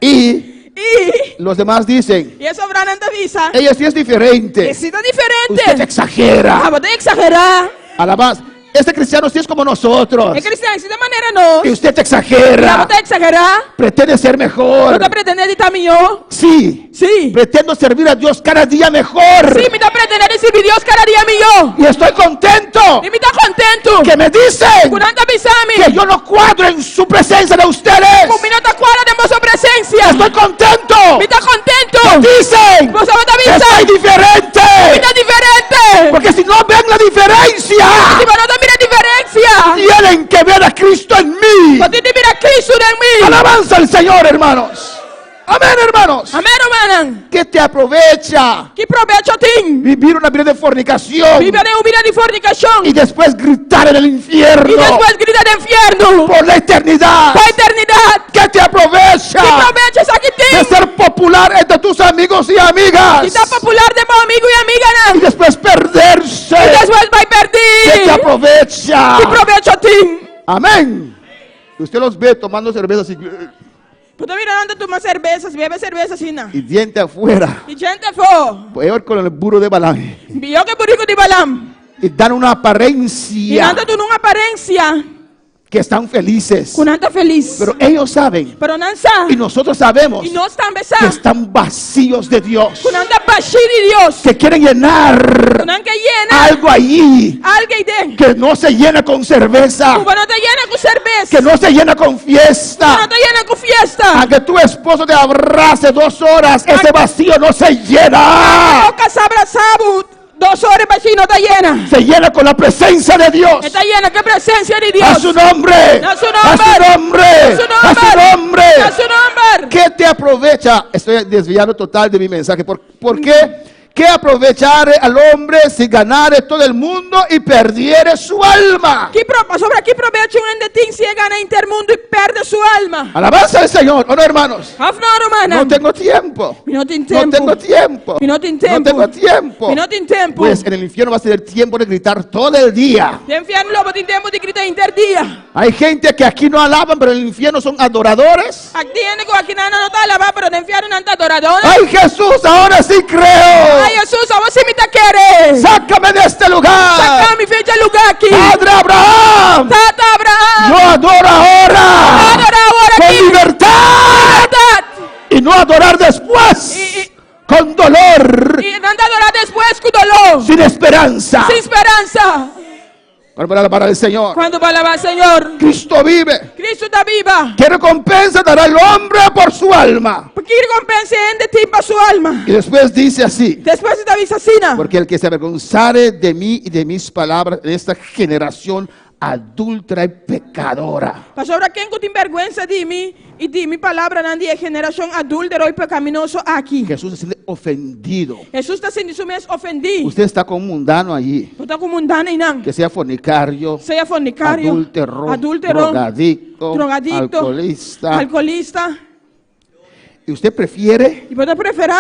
Y E los demás dicen, a sobrana te avisa. ella sí es diferente, Esse tá usted diferente. exagera. Ah, vou exagerar. Alabanza. Este cristiano sí es como nosotros É cristiano, se de maneira não. y usted Já exagera, vou exagerar. pretende ser mejor. Não tá pretendendo estar melhor. Sí, Sim. pretendo servir a Dios cada día mejor. Sim, me tá pretendendo servir Deus cada dia melhor. Y estoy contento E me tá contento. que me dicen Por anda avisar-me. que yo no cuadro en su presencia de ustedes. Combina tá quadra de vossa presença. Estoy contento. Me tá contento. Dicen Você vai te que soy avisar. Me diferente. tá diferente. Porque si no ven la diferencia, Se você não tá mirando diferença. tienen que ver a Cristo en mí. Pati di mira Cristo en mí. Alabanza al Señor, hermanos. Amén, hermanos. Amen, romanan. Que te aprovecha Que provecho ting. vivir una vida de fornicación Vivere una vida di fornicación. y después gritar en el infierno Y después grita de infierno. por la eternidad. Por eternidad. Que te aprovecha Que provecho aquí de ting. ser popular entre tus amigos y amigas Y está popular de mi amigo y amiga y nan. después perderse. Y después va a Que te perder. aprovecha. Que provecho ting. Amén. Y usted los ve tomando cerveza así, Puta mira anda tomar cervezas, bebe cervezas y na. y diente afuera. Y gente fo. Peor con el burro de Balaam. Vio que purico di balam. Y dan una Y apariencia anda tu nunca apariencia. que están felices. Con anda feliz. Pero ellos saben Pero nansa. y nosotros sabemos Y no están que besando. están vacíos de Dios. Con anda bashi di Dios. Que quieren llenar Con anda llena. algo allí Alguien de. que no se llena con cerveza, Cuba no te llena con cerveza. que no se llena con No fiesta. te llena con fiesta. Aunque tu esposo te abrace 2 horas, ese vacío no se llena. Boca abrazado 2 horas bashi no te llena. Se llena con la presencia de Dios. Está llena que presencia de A Dios. su nombre. A su A nombre. su nombre. A su A su nombre. nombre. A su nombre. ¿Qué te aprovecha? Estoy desviando total de mi mensaje. ¿Por qué? ¿Qué aprovechare al hombre si ganare todo el mundo y perdiere su alma? Sobre aquí provecho un endetín si gana intermundo y pierde su alma. Alabanza al Señor, ¿o no, hermanos? Hafna romana. No tengo tiempo. No tengo No tengo tiempo. Mi no tengo No tiempo. tengo tiempo. Mi no tengo tiempo. Pues en el infierno vas a tener tiempo de gritar todo el día. De infierno lobo tengo tiempo de gritar interdía. Hay gente que aquí no alaban, pero en el infierno son adoradores. Aquí tiene que aquí nada no está alabado, pero de infierno no está adorador. ¡Ay, Jesús, ahora sí creo! Ay, Jesús, a vos sí me te quiere. ¡Sácame de este lugar! Saca mi fecha lugar aquí. ¡Padre Abraham! Tata Abraham. Yo adoro ahora Adora ahora con aquí. libertad Libertad. y no adorar después con dolor, Y no anda adorar después con dolor. sin esperanza. Sin esperanza. Para el Señor. Cuando va a alabar al Señor. Cristo vive. Cristo está viva. ¿Qué recompensa dará el hombre por su alma? ¿Por qué recompensa en de ti para su alma? Y después dice así: Después está asesina. porque el que se avergonzare de mí y de mis palabras en esta generación adúltera y pecadora. Pastor, quien con vergüenza de mí y de mi palabra nadie de generación adúltero y pecaminoso aquí. Jesús se siente ofendido. Jesús está siendo su mes ofendido. Usted está con un mundano allí, Tú estás como un dana y nan. que sea fornicario, Sea fornicario, adúltero, drogadicto, alcoholista. alcoholista. Y usted prefiere Y puede preferir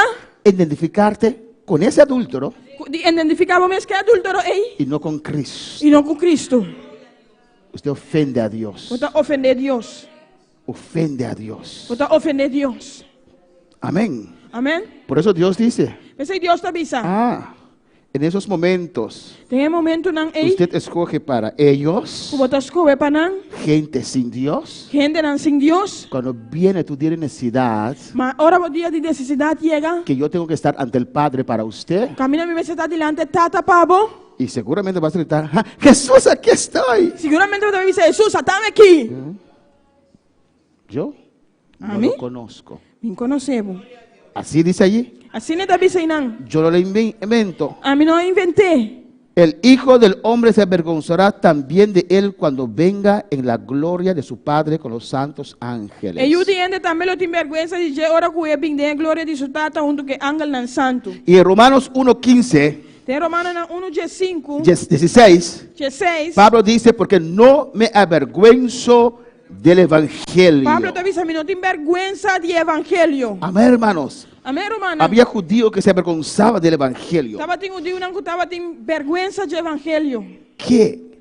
identificarte con ese adúltero identificamos mes que adúltero y no con Cristo. y no con Cristo. Usted ofende a Dios. Puede ofender a Dios. Ofende a Dios. Puede ofender a Dios. Amén. Amén. Por eso Dios dice: Ese Dios te avisa. en esos momentos En el momento nan usted escoge para ellos como te escoge para nan, gente sin Dios. gente nan sin Dios. Cuando viene tu día de necesidad, Ma ahora el día de necesidad llega. que yo tengo que estar ante el Padre para usted, Camina mi mesa delante, tata pavo. y seguramente vas a gritar: "Ah, Jesús, aquí estoy". Seguramente te dice Jesús, atame aquí. Yo no ¿A mí? lo conozco. Me conocemos. Así dice allí. Así no te dice nan. Yo no lo invento. A mí no inventé. El Hijo del Hombre se avergonzará también de él cuando venga en la gloria de su Padre con los santos ángeles. E io diente também lo tem vergüenza de dizer ora que é bem de glória de sutata junto que ángel nan santo. Y en Romanos 1:15, Tem Romano na 1:5, 16, 16. Pablo dice: porque no me avergüenzo del Evangelio. Pablo te avisa, no tem vergüenza de evangelho. Amén, hermanos. Amém, Romano. Había judíos que se avergonzaban del Evangelio. Tava tem um dia que tava tem vergüenza de evangelho. Que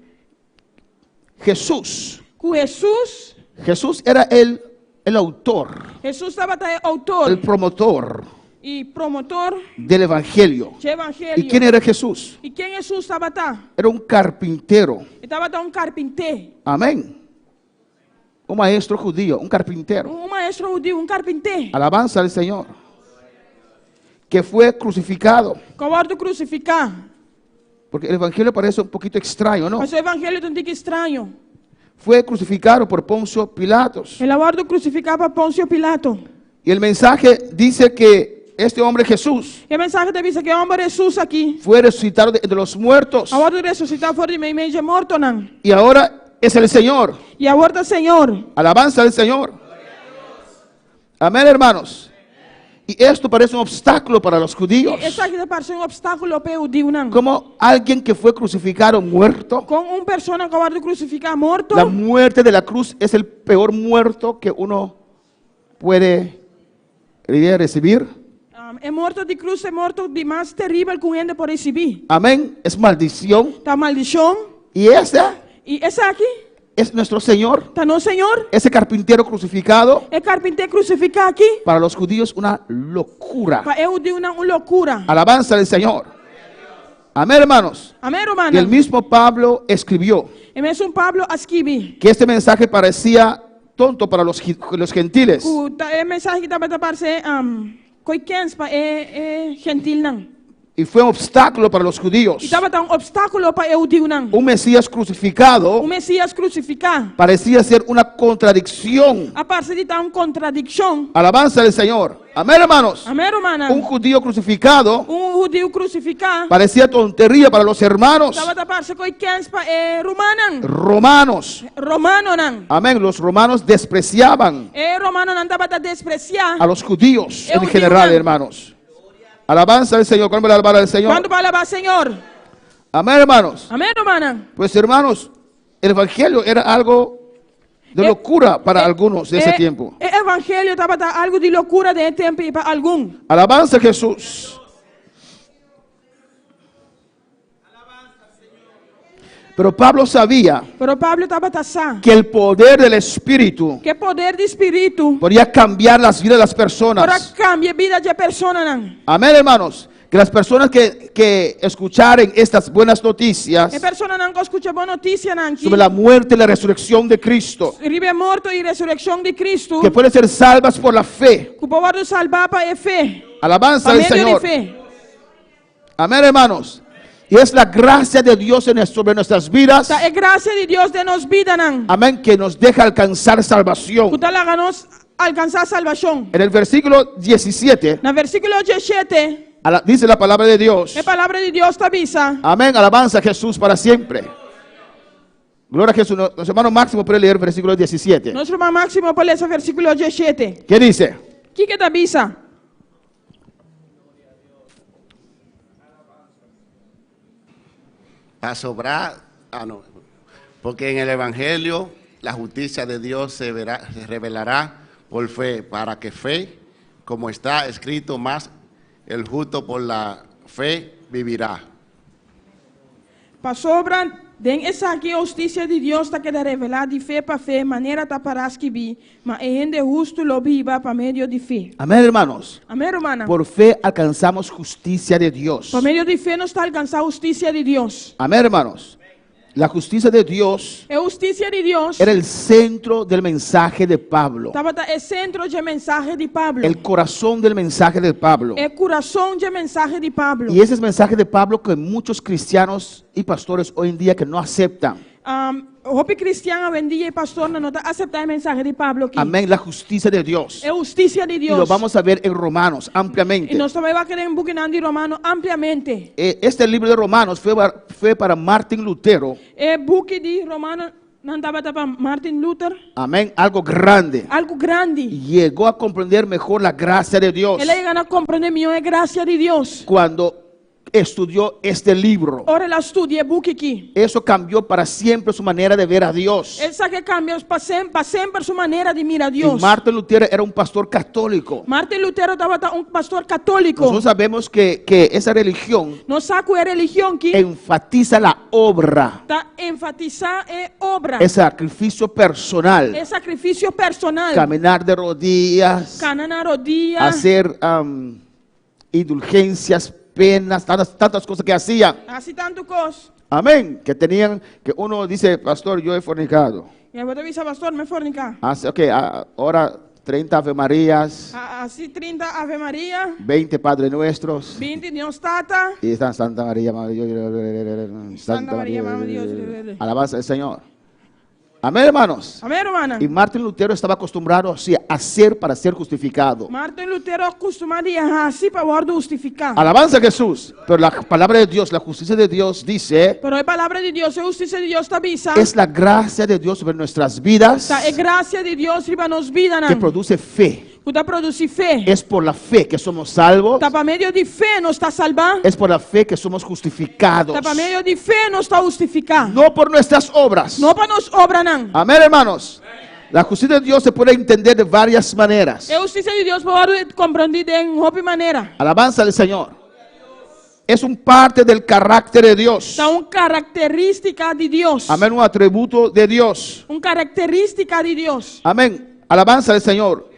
Jesús Jesus era el autor, Jesus estava tá autor el promotor e promotor del Evangelio. de evangelho. ¿Y quién era Jesús? E quem Jesus estava tá? Era un carpintero. Estava tá um carpinteiro. Amén. Un maestro judío, un carpintero. Um maestro judeu, um carpinteiro. Alabanza al Señor. Que fue crucificado. Covarde crucificar. Porque el Evangelio parece un poquito extraño, ¿no? Mas o evangelho tem que estranho. Fue crucificado por Poncio Pilatos. Ele aguardo crucificar para Pôncio Pilato. Y el mensaje dice que este hombre Jesús E a mensagem te avisa que o homem Jesus aqui. fue resucitado de los muertos. Aguardo ressuscitar fora de meio de morto não. Y ahora es el Señor. Y aborda Señor. Alabanza al Señor. Amén, hermanos. Y esto parece un obstáculo para los judíos. Y essa aqui parece obstáculo para o judío, não. Como alguien que fue crucificado, muerto. Com persona que acabou de crucificar morto. La muerte de la cruz es el peor muerto que uno puede recibir. É morto de cruz, é morto de mais terrível que ele pode receber. Amén. Es maldición. Tá maldição. Y esa E essa aqui es nuestro Señor. tá no Senhor. Ese carpintero crucificado, É carpinteiro crucificar aqui. para los judíos una locura. Para eu de uma loucura. Alabanza del Señor. Amén, hermanos. Amém, Y romana. el mismo Pablo escribió É mesmo Pablo escrevi. que este mensaje parecía tonto para los gentiles. É mensagem que estava parece coikens para gentil não. Y fue un obstáculo para los judíos. E estava um obstáculo para eu judío não. Un Mesías crucificado O Messias crucificar. parecía ser una contradicción. A parte de uma contradição. Alabanza del Señor. Amén, hermanos. Amém, romana. Un judío crucificado Judío crucificar. parecía tontería para los hermanos Estava parece coikens para romana. romanos. Romano não. Amén. Los romanos despreciaban Romano não estava a despreciar. a los judíos en judío, general, man. hermanos. Alabanza al Señor. ¿Cuándo me la alabar al Señor? Quando para alabar Senhor. Amén, hermanos. Amém, romana. Pues, hermanos, el evangelio era algo de locura para algunos de ese tiempo. O evangelho estava algo de loucura de tempo para algum. Alabanza a Jesús. Pero Pablo sabía Pero Pablo estava taçar. que el poder del Espíritu Que poder de espírito podía cambiar las vidas de las para personas. cambiar a vida de persona não. Amén, hermanos. Que las personas que escucharen estas buenas noticias E persona não que escuta boa notícia não. sobre la muerte y la resurrección de Cristo, Ribe morto e ressurreição de Cristo. que pueden ser salvas por la fe. Que pode salvar para fé. Alabanza Para al meio de Señor. fé. Amén, hermanos. Y es la gracia de Dios sobre nuestras vidas. É graça de Deus de nos vida não. Amén, que nos deja alcanzar salvación. Que tal nos alcançar salvação. En el versículo 17, No versículo 17, dice la palabra de Dios. a palavra de Deus te avisa. Amén, alabanza a Jesús para siempre. Gloria a Jesús. Nuestro hermano Máximo puede leer el versículo 17. Nosso irmão Máximo pode ler esse versículo 17. ¿Qué dice? Que te avisa? Para sobrar, no, porque en el Evangelio la justicia de Dios se revelará por fe, para que fe, como está escrito, más el justo por la fe vivirá. Para sobra, den essa aqui a justiça de Deus está querendo revelar de fé para fé, maneira tá para escrever, mas é gente justo lo viva para meio de fé. Amén, hermanos. Amém, romana? Por fe alcanzamos justicia de Dios. Por meio de fé nos está alcançar a justiça de Deus. Amén, hermanos. La justicia de Dios A justiça de Deus era el centro del mensaje de Pablo. estava é centro de mensagem de Pablo. El corazón del mensaje de Pablo. É coração de mensagem de Pablo. Y ese es el mensaje de Pablo que muchos cristianos y pastores hoy en día que no aceptan. Hope cristiano vendia e pastor não está aceitar a mensagem de Pablo aqui. Amén, la justicia de Dios. É justiça de Y Deus. lo vamos a ver en Romanos E ampliamente. nós também vamos querer buscar de Romano ampliamente. Este libro de Romanos fue para Martín Lutero. É book de Romano não estava para Martin Luther. Amén, algo grande. Algo grande. Llegó a comprender mejor la gracia de Dios Ele chega a compreender melhor a graça de Deus. cuando estudió este libro. Ora ela estudia book aqui. Eso cambió para siempre su manera de ver a Dios. Ele sabe que cambia para sempre sua maneira de mirar a Y Deus. Martín Lutero era un pastor católico. Martin Lutero estava pastor católico. Nosotros sabemos que esa religión Nós saco a religião que enfatiza la obra, está enfatizar é obra. el sacrificio personal, É sacrifício personal. caminar de rodillas, Canar na rodilha. hacer indulgencias, penas, tantas cosas que hacían. Assim tanto coisa. Amén. Que tenían, que uno dice, pastor, yo he fornicado. E eu vou te avisar, pastor, me fornicar. Ahora 30 Ave Marías, Assim 30 Ave Maria, 20 Padre Nuestros. 20 Deus Tata, Y está Santa María, Madre de Dios. Santa María, Madre de Dios. Alabanza al Señor. Amén, hermanos. Amém, hermana? Y Martín Lutero estaba acostumbrado así, a hacer para ser justificado. Martin Lutero acostumado a assim para poder justificar. Alabanza a Jesús. Pero la palabra de Dios, la justicia de Dios dice, Pero a palavra de Deus, a justiça de Deus está bisa. es la gracia de Dios sobre nuestras vidas É graça de Deus riba nos vida, que não. produce fe. Kuda produzir fé. Es por la fe que somos salvos. Tá para meio de fé nos está salvando. Es por la fe que somos justificados. Tá para meio de fé nos está justificando. No por nuestras obras. Não para nos obra, não. Amén, hermanos. La justicia de Dios se puede entender de varias maneras. A justiça de Deus pode compreender de uma maneira. Alabanza al Señor. Es un parte del carácter de Dios. Tá característica de Deus. Amén, un atributo de Dios. Característica de Deus. Amén. Alabanza al Señor.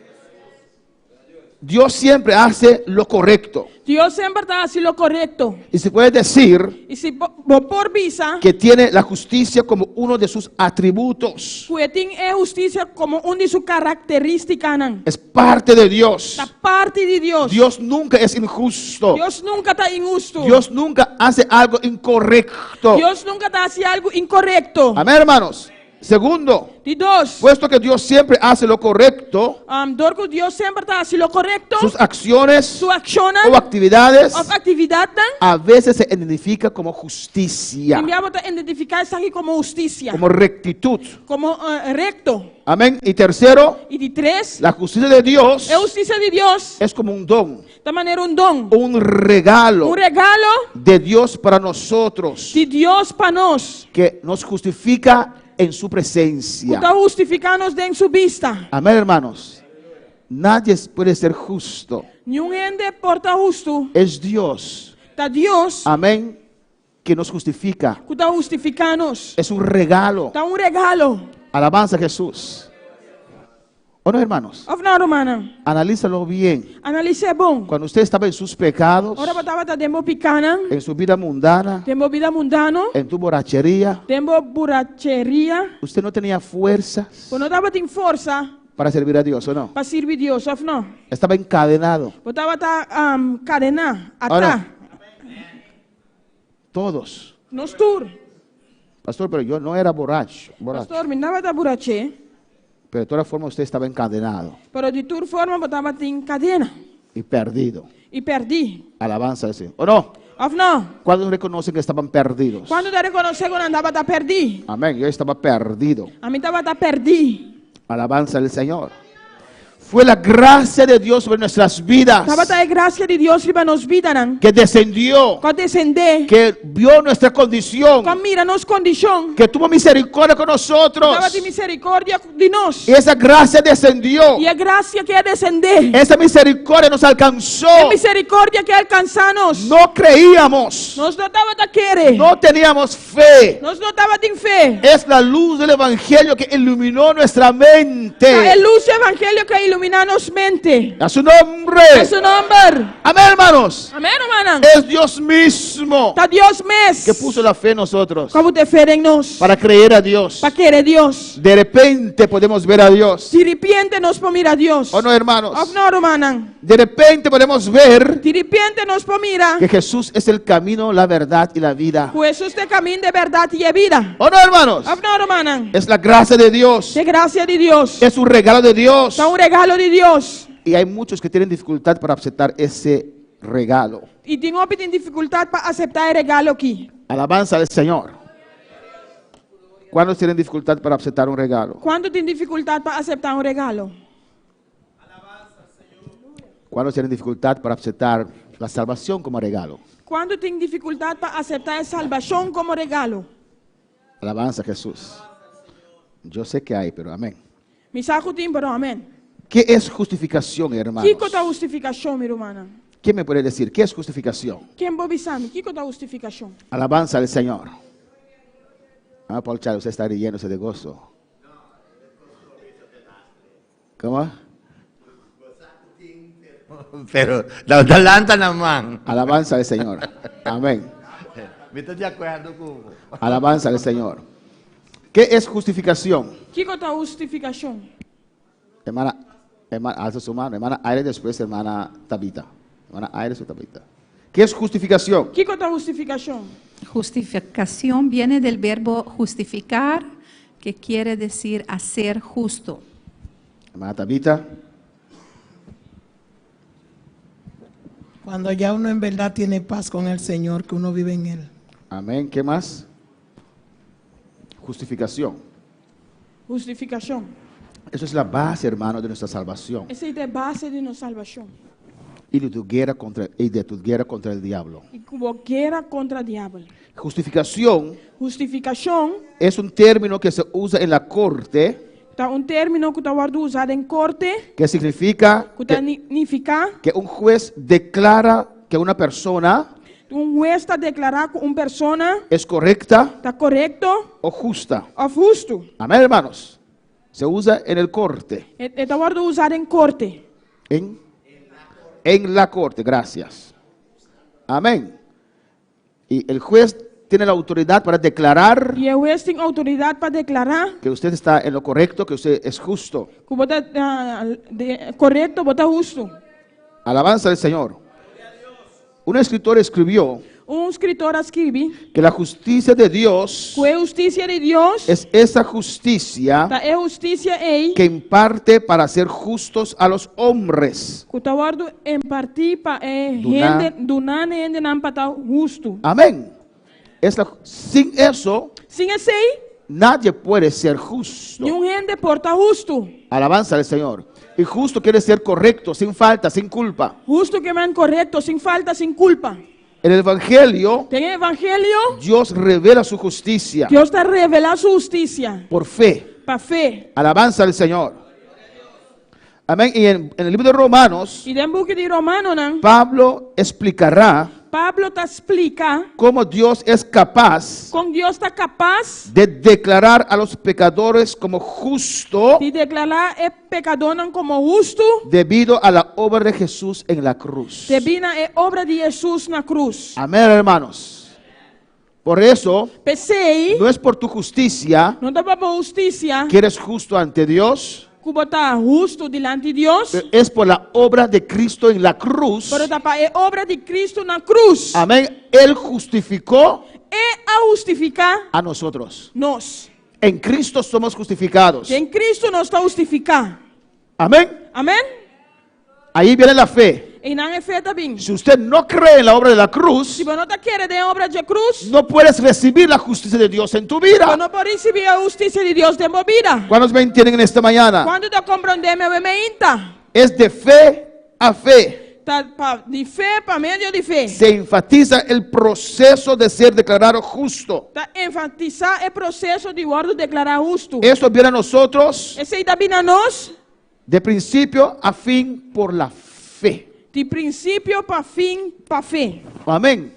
Dios siempre hace lo correcto. Deus sempre está assim lo correto. Y se puede decir E se por visa, que tiene la justicia como uno de sus atributos. que tem justiça como de suas características, não. Es parte de Dios. Da parte de Deus. Dios nunca es injusto. Deus nunca está injusto. Dios nunca hace algo incorrecto. Deus nunca está haciendo algo incorrecto. Amén, hermanos. Segundo, De dos, puesto que Dios siempre hace lo correcto, dorco Deus sempre está haciendo lo correcto. sus acciones Su acción o actividades o actividad, a veces se identifica como justicia, enviamos a identificar isso aqui como justiça, como rectitud. como recto. Amén. Y tercero, E de três, la justicia de Dios a justiça de Deus, es como un don, da maneira dom, un regalo regalo de Dios para nosotros, de Deus para nós, que nos justifica en su presencia. para justificar-nos dentro de sua vista. Amén, hermanos. Nadie puede ser justo. Nenhum ende porta justo, Es Dios. da Deus, Amén. Que nos justifica. que está justificar-nos. Es un regalo. Dá regalo. Alabanza a Jesús. ¿O no, hermanos? Of não, romana. Analízalo bien. Analise bom. Cuando usted estaba en sus pecados, Ora botava da demo picana, en su vida mundana, demo vida mundano, en tu borrachería, demo buracheria. usted no tenía fuerzas Quando tava tem força para servir a Dios, ¿o no? para servir Deus, of não. Estaba encadenado. Botava tá cadena, Ora. atrás. Todos. Nos tour. Pastor, pero yo no era borracho. Pastor, me dava da burache, Pero de todas formas usted estaba encadenado pero de tour forma botava tem cadena. y perdido. E perdi. Alabanza al Señor. ¿O no? Of não. ¿Cuándo reconocen que estaban perdidos? Quando da reconhecer quando andava da perdi. Amén. Yo estaba perdido. A mim tava da perdi. Alabanza al Señor. Fue la gracia de Dios sobre nuestras vidas Tava da graça de Deus riba nos vida, não. que descendió, Quando descender, que vio nuestra condición, quando mira nos condição, que tuvo misericordia con nosotros. tava de misericórdia de nós. Y esa gracia descendió. E a graça que é descender, Esa misericordia nos alcanzó. é misericórdia que alcança-nos. No creíamos, Nós não tava da querer, no teníamos fe. nós não tava de fé. Es la luz del Evangelio que iluminó nuestra É mente. luz do evangelho que ilumina nos mente. A su nombre. É seu nome. Amén, hermanos. Amém, irmã? Es Dios mismo Tá Deus mesmo. que puso la fe en nosotros Como te fé em nós. para creer a Dios. Para querer Deus. De repente podemos ver a Dios. De repente nos pomira a Deus. ¿O no, hermanos? Of não, irmã? De repente podemos ver De repente nos pomira. que Jesús es el camino, la verdad y la vida. Jesus te caminho de verdade e vida. ¿O no, hermanos? Of não, irmã? Es la gracia de Dios. De graça de Deus. Es un regalo de Dios. É regalo de Deus. Y hay muchos que tienen dificultad para aceptar ese regalo. E tem dificuldade para aceitar o regalo aqui. Alabanza al Señor. ¿Cuántos tienen dificultad para aceptar un regalo? Quando tem dificuldade para aceitar regalo? ¿Cuántos tienen dificultad para aceptar la salvación como regalo? Quando tem dificuldade para aceitar a salvação como regalo? Alabanza a Jesús. Yo sé que hay, pero amén. Me saco tem, pero amém. ¿Qué es justificación, hermanos? Que é a justificação, minha irmã? ¿Quién me puede decir qué es justificación? Quem bobisame? Que é a justificação? Alabanza al Señor. Ah, Paul Charles, usted está riéndose de gozo. ¿Cómo? Pero da lança na mão. Alabanza al Señor. Amén. Me estou de acordo com. Alabanza al Señor. ¿Qué es justificación? Que é a justificação? Hermana, alza su mano. Hermana Aire, después hermana Tabita. Hermana Aire, su Tabita. ¿Qué es justificación? Que é a justificação? Justificación viene del verbo justificar, que quiere decir hacer justo. Hermana Tabita. Cuando ya uno en verdad tiene paz con el Señor, que uno vive en Él. Amén. ¿Qué más? Justificación. Justificação. Eso es la base, hermano, de nuestra salvación Essa é a base de nossa salvação. y de tu guerra contra el diablo. E como guerra contra o diabo. Justificación Justificação es un término que se usa en la corte, tá término que está usado em corte, que significa que significa que un juez declara que una persona juez está declarar que uma pessoa es correcta está correto o justa. ou justo. Amén, hermanos. Se usa en el corte, Está usado em corte. en la corte, gracias. Amén. Y el juez tiene la autoridad para declarar E o juez tem autoridade para declarar que usted está en lo correcto, que usted es justo. que você correto, você justo. Alabanza del Señor. Un escritor escribió Escritor escreve que la justicia de Dios que a justiça de Deus es esa justicia é justiça que imparte para ser justos a los hombres. que está guardo em partir para Dunar. gente donar gente não para estar justo. Amén. Sin eso, Sem esse aí, nadie puede ser justo. nenhum gente pode estar justo. Alabanza del Señor. Y justo quiere ser correcto, sin falta, sin culpa. Justo que é correto, sem falta, sem culpa. En el Evangelio, Tem evangelho, Dios revela su justicia Deus está revelando sua justiça por fe. para fé. Alabanza al Señor. Amén. Y en el libro de Romanos, E dentro do book de Romano, não, Pablo explicará Pablo te explica cómo Dios es capaz como Deus está capaz de declarar a los pecadores como justo de declarar o pecador não como justo debido a la obra de Jesús en la cruz. devido à obra de Jesus na cruz. Amén, hermanos. Por eso, Pensei, no es por tu justicia não dá para justiça que eres justo ante Dios, que botar justo diante de Deus, pero es por la obra de Cristo en la cruz. pero da para a obra de Cristo na cruz. Amén. Él justificó É a justificar a nosotros. nós. En Cristo somos justificados. Em Cristo nós está justificar. Amén. Amém? Ahí viene la fe. E não é fé também. Si usted no cree en la obra de la cruz, Se você não está querendo a obra de cruz, no puedes recibir la justicia de Dios en tu você vida. não pode receber a justiça de Deus de sua vida. ¿Cuántos me entienden en esta mañana? Quando tu compreender meu mente, Es de fe a fe. de fé para meio de fé. Se enfatiza el proceso de ser declarado justo. Tá enfatizar o processo de guardo declarar justo. Eso viene a nosotros Esse aí também a nós, de principio a fin por la fe. de princípio para fim, para fé. Amén.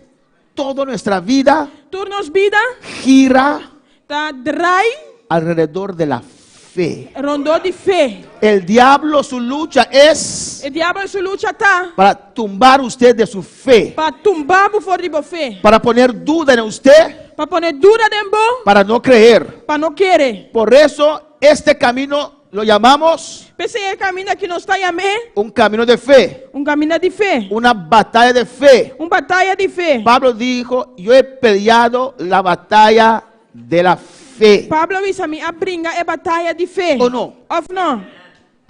Toda nuestra vida Turnos vida, gira tá drai, alrededor de la fe. rondou de fé. El diablo, su lucha es O diabo sua luta tá para tumbar usted de su fe, para tumbar por fora de boa fé, para poner duda en usted, para poner dura dentro, para no creer. para não querer. Por eso este camino lo llamamos Pensei o caminho que nós está amém, un camino de fe, caminho de fé, una batalla de fe. batalha de fé. Pablo dijo, yo he peleado la batalla de la fe. Pablo disse a mim, a brinca é batalha de fé. ¿O no? Ou não?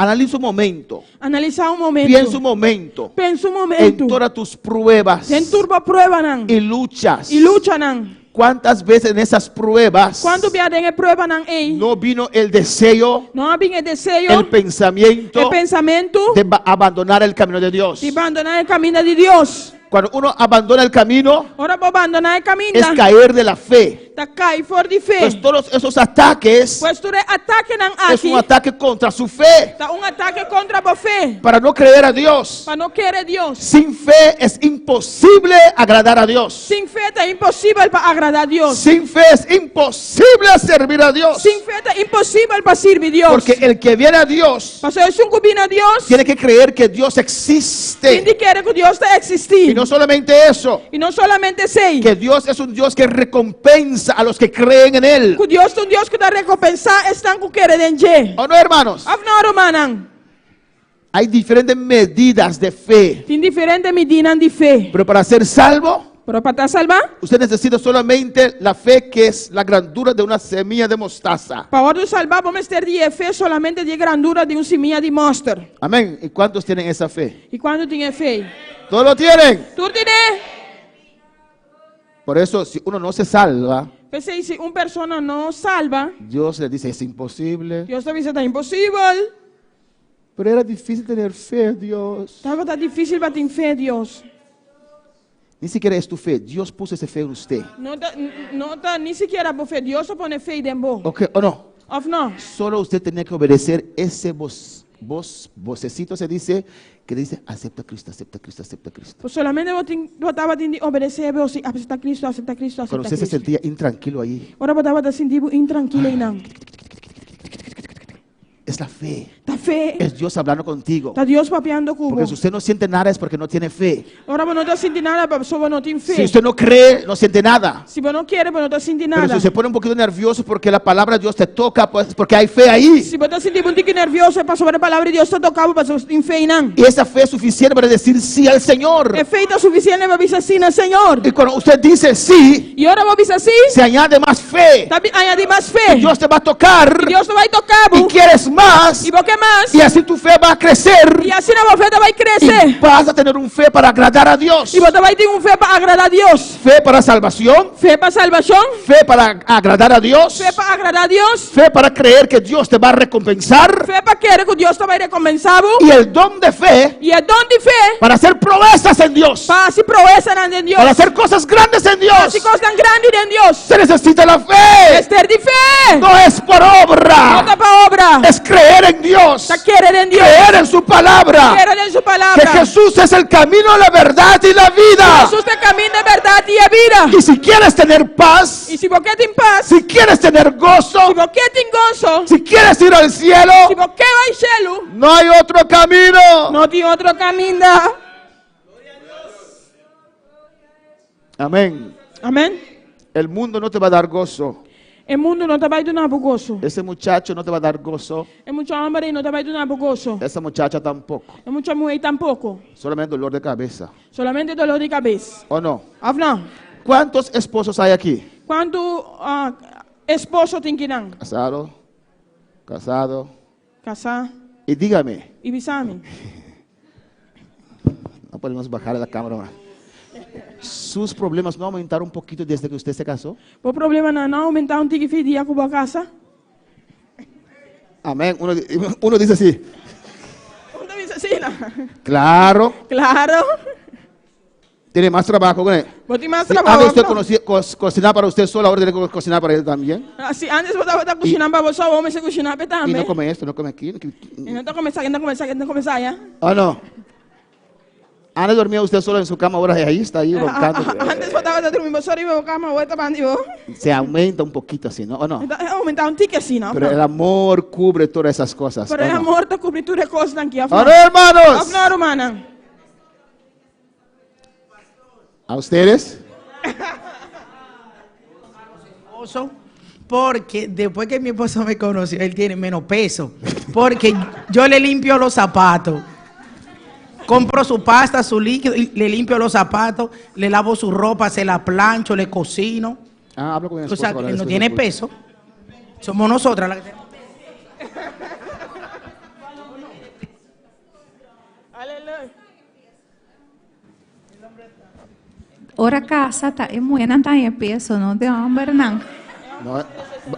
Analiza un momento, Analisar momento. piensa un momento Pensa en momento. todas tus pruebas Tem turbo prova não. y luchas. E luta não. ¿Cuántas veces en esas pruebas Quando viadem é prova não ei. no vino el deseo, Não há bem desejo, el pensamiento pensamento de abandonar el camino de Dios? de abandonar o caminho de Deus. Cuando uno abandona el camino, Ora para abandonar o caminho, es caer de la fe. tá cai fora de fé. Pues todos esos ataques Pois tu ataque não es aqui. un ataque contra su fe, Tá ataque contra a fé. para no creer a Dios. Para não querer Deus. Sin fe es imposible agradar a Dios. Sem fé é impossível para agradar a Deus. Sin fe es imposible servir a Dios. Sem fé é impossível para servir Deus. Porque el que viene a Dios Mas se eu combina a Deus, tiene que creer que Dios tem existe. de querer que Deus está Y existindo. no solamente eso, E não somente sei que Dios es un Dios que recompensa a los que creen en Él. que Deus é Deus que dá recompensar estão com querer de. ¿O no, hermanos? Afnoro manang. Hay diferentes medidas de fe. Tem diferente medida de fé. Pero para ser salvo, Pero para estar salva, usted necesita solamente la fe que es la grandura de una semilla de mostaza. para hora salvar, vamos ter de fé solamente de grandura de semente de mostarda. Amén. ¿Y cuántos tienen esa fe? E quando tem fé? ¿Todos lo tienen? Tu tienes? Por eso, si uno no se salva, Pensei, se uma pessoa não salva, Dios le dice, es imposible. Deus também está impossível. Pero era difícil tener fe, Dios. Estava difícil para ter fé, Deus. Ni siquiera es tu fe. Dios puso esa fe en usted. Não está nem sequer por fé. Deus só põe fé dentro. ¿Ok o no? Of não? Solo usted tenía que obedecer ese vocecito se dice, que dice, acepta a Cristo, acepta a Cristo, acepta a Cristo. Pues solamente eu estava de obedecer a Deus, aceptar Cristo, aceptar Cristo, Cuando aceptar usted se Cristo. sentía intranquilo ahí, Ora eu estava sentindo intranquilo e não. es la fe. Tá fé. Es Dios hablando contigo. Tá Deus papeando com Porque si você. usted no siente nada es porque no tiene fe. Ora eu não estou sentindo nada, só eu não tenho fé. Si usted no cree, no siente nada. Se eu não quero, eu não estou sentindo Pero nada. si se pone un poquito nervioso porque la palabra de Dios te toca, pues porque hay fe ahí. Se eu estou sentindo tique nervioso, é para sobre a palavra de Deus está tocado, para eu tenho fé e não. Y esa fe es suficiente para decir sí al Señor. É feita suficiente para dizer sim ao Senhor. Y cuando usted dice sí, E ora eu vou dizer sim, se añade más fe. tá añadir mais fé. Dios te va a tocar E Deus vai tocar, y quieres más. e vou que mais. Y así tu fe va a crecer. E assim a fé vai crescer. Y vas a tener un fe para agradar a Dios. E você vai ter fé para agradar a Deus. Fe para salvación. Fé para salvação. Fe para agradar a Dios. Fé para agradar a Deus. Fe para creer que Dios te va a recompensar. Fé para querer que Deus te vai recompensar. Y el don de fe E é dom de fé para hacer proezas en Dios. para se proeza em Deus. Para hacer cosas grandes en Para Dios. se coisas grandes em Deus. Se necesita la fe. É ter de fé. No es por Não obra. tá para obra. Es creer en Dios. Tá querer em Deus. Creer en su palabra. Querer em sua Que palavra. Jesús es el camino, la verdad y la vida. Jesus é caminho da verdade e a vida. Y si quieres tener paz, E se você tem paz, si quieres tener gozo, se você tem gozo, si quieres ir al cielo, se você vai ao céu, no hay otro camino. não tem outro caminho. Amén. Amém? El mundo no te va a dar gozo. O mundo não te vai dar gozo. Ese muchacho no te va a dar gozo. É muito homem não te vai dar gozo. Esa muchacha tampoco. É muita mulher tampouco. Solamente dolor de cabeza. Solamente dolor de cabeça. ¿O no? Ou não? ¿Cuántos esposos hay aquí? Quanto esposo tem que não? Casado. Casado. Casar Y dígame. e bisame. No podemos bajar la cámara ahora. ¿Sus problemas no aumentaron un poquito desde que usted se casó? O problema não aumentar tique dia com a casa. Amén. Uno dice así. Uno dice assim, não? Claro. Claro. Tiene más trabajo con él. Vou ter mais Sí, trabalho. antes usted cocinar para usted solo, ahora tiene que cocinar para él también. Assim, antes você estava cozinhando para você, o homem se cozinhar para Y também. no come esto, no come aquí. E não está começando, já? ¿O no? Antes dormía usted solo en su cama, ahora ahí está ahí roncando. Antes você estava dormindo, só iba cama, outra bandido. Se aumenta un poquito así, ¿no? ¿O no? Aumentar tique assim, não? Pero el amor cubre todas esas cosas. Pero ¿o o no? amor está cobrindo as coisas aqui. Ahora, hermanos, Não, hermana. a ustedes. Porque después que mi esposo me conoció, él tiene menos peso. Porque yo le limpio los zapatos. Compro su pasta, su líquido, y le limpio los zapatos, le lavo su ropa, se la plancho, le cocino. Ah, hablo con mi O sea, esposa, él no después tiene escucho. peso. Somos nosotras las que tenemos. Ora casa tá é buena tá em peso, não de homem não. No,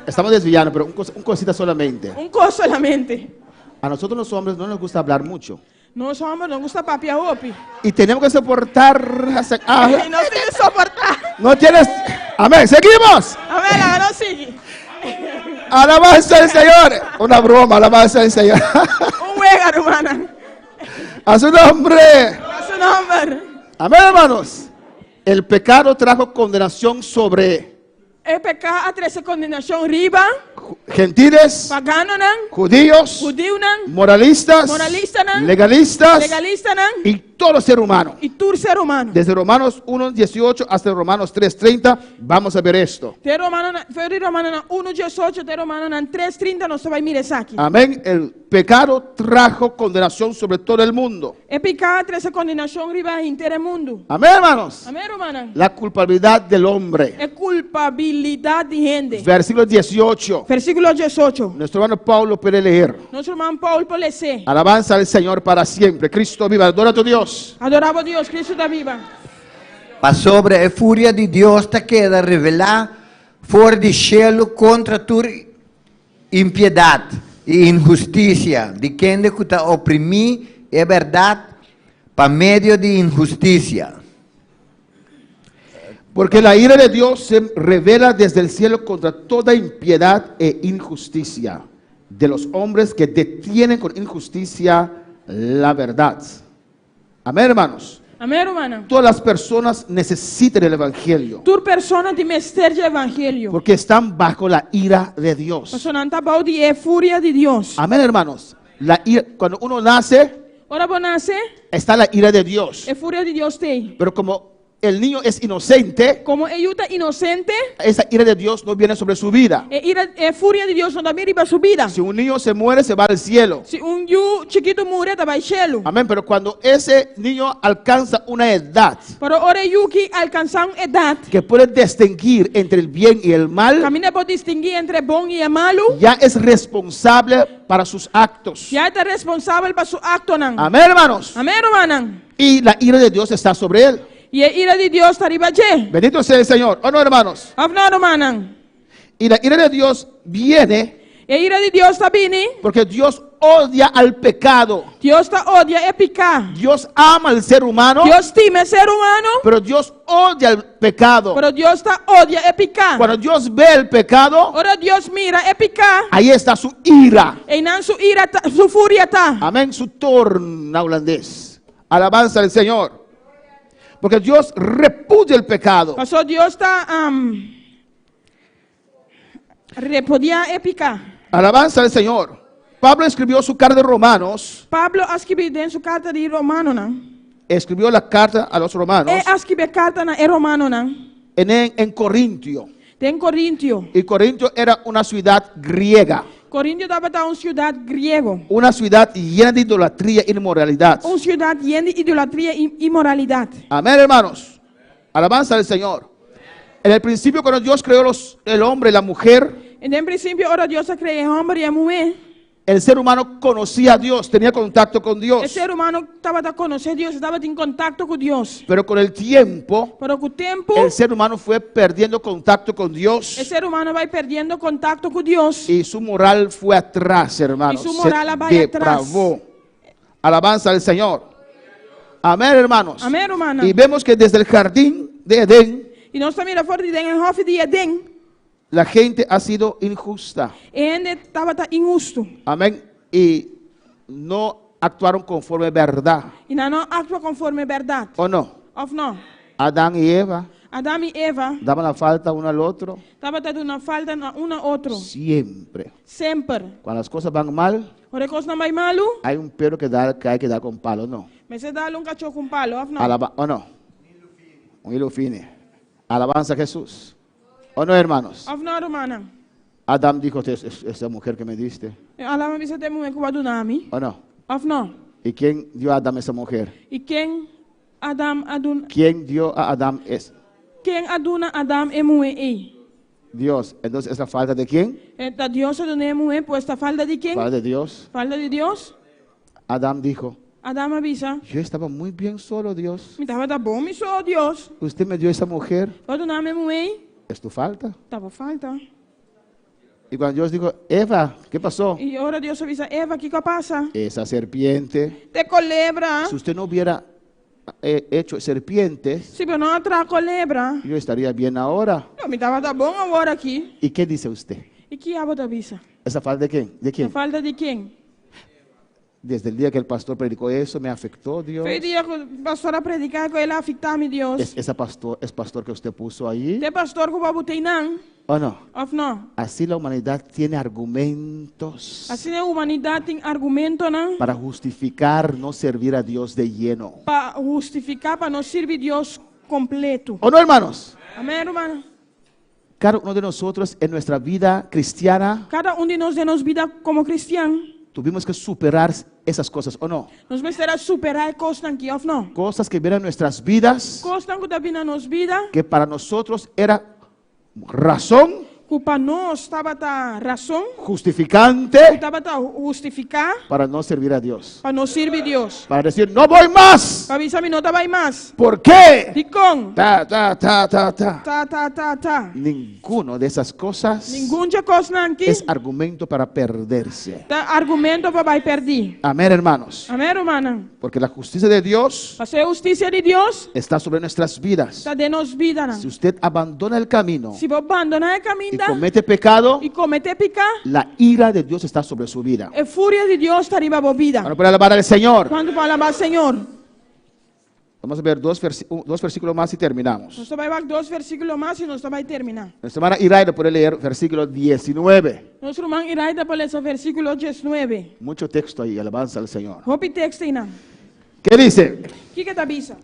estamos desviando, pero un cosita solamente. Coisa solamente. A nosotros los hombres no nos gusta hablar mucho. Nós homens não gusta papiar opi. Y tenemos que soportar. E nós temos que suportar. No tienes. Amén. Seguimos. Amém, ela não sigue. Alabanza al Señor. Una broma, alabanza al Señor. Juega, hermana. A su nombre. A su nombre. Amén, hermanos. El pecado trajo condenación sobre É pecar a trazer condenação riba, gentiles, pagano não, judíos, judeu não, moralistas, moralista não, legalistas legalista não, y todo ser humano. e todo ser humano. Desde Romanos 1:18 hasta Romanos 3:30, vamos a ver esto. Te Romano 1:18, te Romano 3:30, nós vai mirar isso aqui. Amén. El pecado trajo condenación sobre todo el mundo. É pecado traz a condenação riba inteiro mundo. Amén, hermanos. Amém, romana? La culpabilidad del hombre. É culpabilidade de gente. Versículo 18. Versículo 18. Nuestro hermano Pablo puede leer. Nosso irmão Paulo pode ler. Alabanza al Señor para siempre. Cristo viva. Adora a tu Dios. Adorava Deus, Cristo da viva. Pa sobre a fúria de Deus te queda revelar fora de cielo contra tu impiedade e injustiça de quem te oprimir é verdade para meio de injustiça. Porque la ira de Dios se revela desde el cielo contra toda impiedad e injusticia de los hombres que detienen con injusticia la verdad. Amén, hermanos. Amém, romana? Todas las personas necesitan el evangelio Tur persona de mestre de evangelho. porque están bajo la ira de Dios. Persona tá bau de fúria de Deus. Amén, hermanos. La ira, cuando uno nace, Ora bonace, está la ira de Dios. é fúria de Deus tem. Pero como el niño es inocente, Como ele tá inocente, esa ira de Dios no viene sobre su vida. fúria de Deus não dá mira para sua vida. Si un niño se muere, se va al cielo. Se chiquito morre, tá vai cielo. Amén, pero cuando ese niño alcanza una edad Pero ora que alcançar uma idade, que puede distinguir entre el bien y el mal, caminha pode distinguir entre bom e malo, ya es responsable para sus actos. já é responsável para seu acto não. Amén, hermanos. Amém, romana? Y la ira de Dios está sobre él. E a ira de Deus está riba de. Bendito sea el Señor. ¿O no, hermanos? Afna romana. Y la ira de Dios viene E a ira de Deus está vindo. porque Dios odia al pecado. Deus está odia é pecar. Dios ama al ser humano, Deus estima ser humano, pero Dios odia el pecado. pero Deus está odia é pecar. Cuando Dios ve el pecado, Ora Deus mira é pecar. ahí está su ira. E não su ira, su fúria tá. Amén, su torna holandés. Alabanza al Señor. Porque Dios repudia el pecado. Pastor Deus está repudia é pecar. Alabanza al Señor. Pablo escribió su carta de Romanos. Pablo escreveu em sua carta de Romano, não? Escribió la carta a los romanos E escreveu carta na Romano, não? en Corintio. Tem Corintio. Y Corintio era una ciudad griega. Corintio estava uma cidade grego. Una ciudad llena de idolatría e inmoralidad. Uma cidade llena de idolatria e imoralidade. Amén, hermanos. Alabanza al Señor. En el principio, cuando Dios creó el hombre y la mujer, En princípio, ora Deus criou homem e mulher. el ser humano conocía a Dios, tenía contacto con O Dios. ser humano estava a conhecer Deus, estava em contato com Deus. Pero con el tiempo, Pero com o tempo, el ser humano fue perdiendo contacto con o Dios ser humano vai perdendo contato com Deus. y su moral fue atrás, hermanos. Y su moral Se va depravó. Alabanza al Señor. Amén, hermanos. Amém, romana? Y vemos que desde el jardín de Edén, E nós também lá fora de Den, en Hof de Eden, la gente ha sido injusta. e ainda estava injusto. Amén. Y no actuaron conforme a verdad. E não atua conforme a verdade. ¿O no? Of não? Adán y Eva Adão e Eva daban la falta uno al otro estavam dando uma falta um ao outro. siempre. Sempre. Cuando las cosas van mal, Ora coisa não vai malo, hay un pero que hay que dar con palo, ¿no? mas você dá um cachorro com palo, of não? ¿O no? Un hilo fine. Alabanza a Jesús. ¿O no, hermanos? Of não, romana? Adán dijo, esa mujer que me diste. Alama bisa temu que vai do nami. ¿O no? Of não? ¿Y quién dio a Adán esa mujer? E quem Adam adun ¿Quién dio a Adán esa? quem aduna Adam e mulher e? Dios. Entonces, ¿esa falta de quién? Da Deus aduna e mulher, pues esta falta de quem? Falta de Dios. Falta de Deus. Adán dijo, Adam avisa. yo estaba muy bien solo, Dios. Me tava da bom, me só Deus. Usted me dio esa mujer. Aduna me mulher. Es tu falta. Tava falta. Y cuando Dios dijo, Eva, ¿qué pasó? E ora Deus avisa, Eva, que passa? Esa serpiente. Te colebra. Si usted no hubiera hecho serpientes, Se eu não atra colebra, yo estaría bien ahora. eu me tava da bom agora aqui. ¿Y qué dice usted? E que aba da visa? ¿Esa falta de quién? ¿De A quién? falta de quem? Desde el día que el pastor predicó eso, me afectó Dios. Foi o dia que o pastor a predicar que ele afetar-me Deus. Es pastor que usted puso ahí. Tem pastor que eu botei não, ¿O no? of não? Así la humanidad tiene argumentos Assim a humanidade tem argumento, não? para justificar no servir a Dios de lleno. Para justificar, para não servir Deus completo. ¿O no, hermanos? Amém, irmã? Cada uno de nosotros en nuestra vida cristiana Cada de nós de nossa vida como cristiano, tuvimos que superar esas cosas, ¿o no? nós precisamos superar coisas aqui, of não? Cosas que vienen en nuestras vidas Coisas que também na nossa vida, que para nosotros era razón que para nós estava a razão, justificante estava a justificar para no servir a Dios. para não servir Deus. Para decir, no voy más. Para avisar não vai mais. ¿Por qué? E com? Ta. Tá. Ninguno de esas cosas Nenhum de coisa aqui es argumento para perderse. tá argumento para vai perder. Amén, hermanos. Amém, irmã? Porque la justicia de Dios Para ser justiça de Deus, está sobre nuestras vidas. está de nossa vida. Si usted abandona el camino Se você abandonar o y caminho comete pecado, e cometer pecar, la ira de Dios está sobre su vida. a fúria de Deus está arriba da vida. Ahora, para alabar al Señor. Quando para alabar o Senhor, Vamos a ver dos versículos más y terminamos. nós vai ver 2 versículos mais e nós vai terminar. Nuestra hermana Iraida puede leer versículo 19. Nosso irmão Iraida para ler versículo 19. Mucho texto ahí, alabanza al Señor. Hope texto aí não. ¿Qué dice? O que está avisa?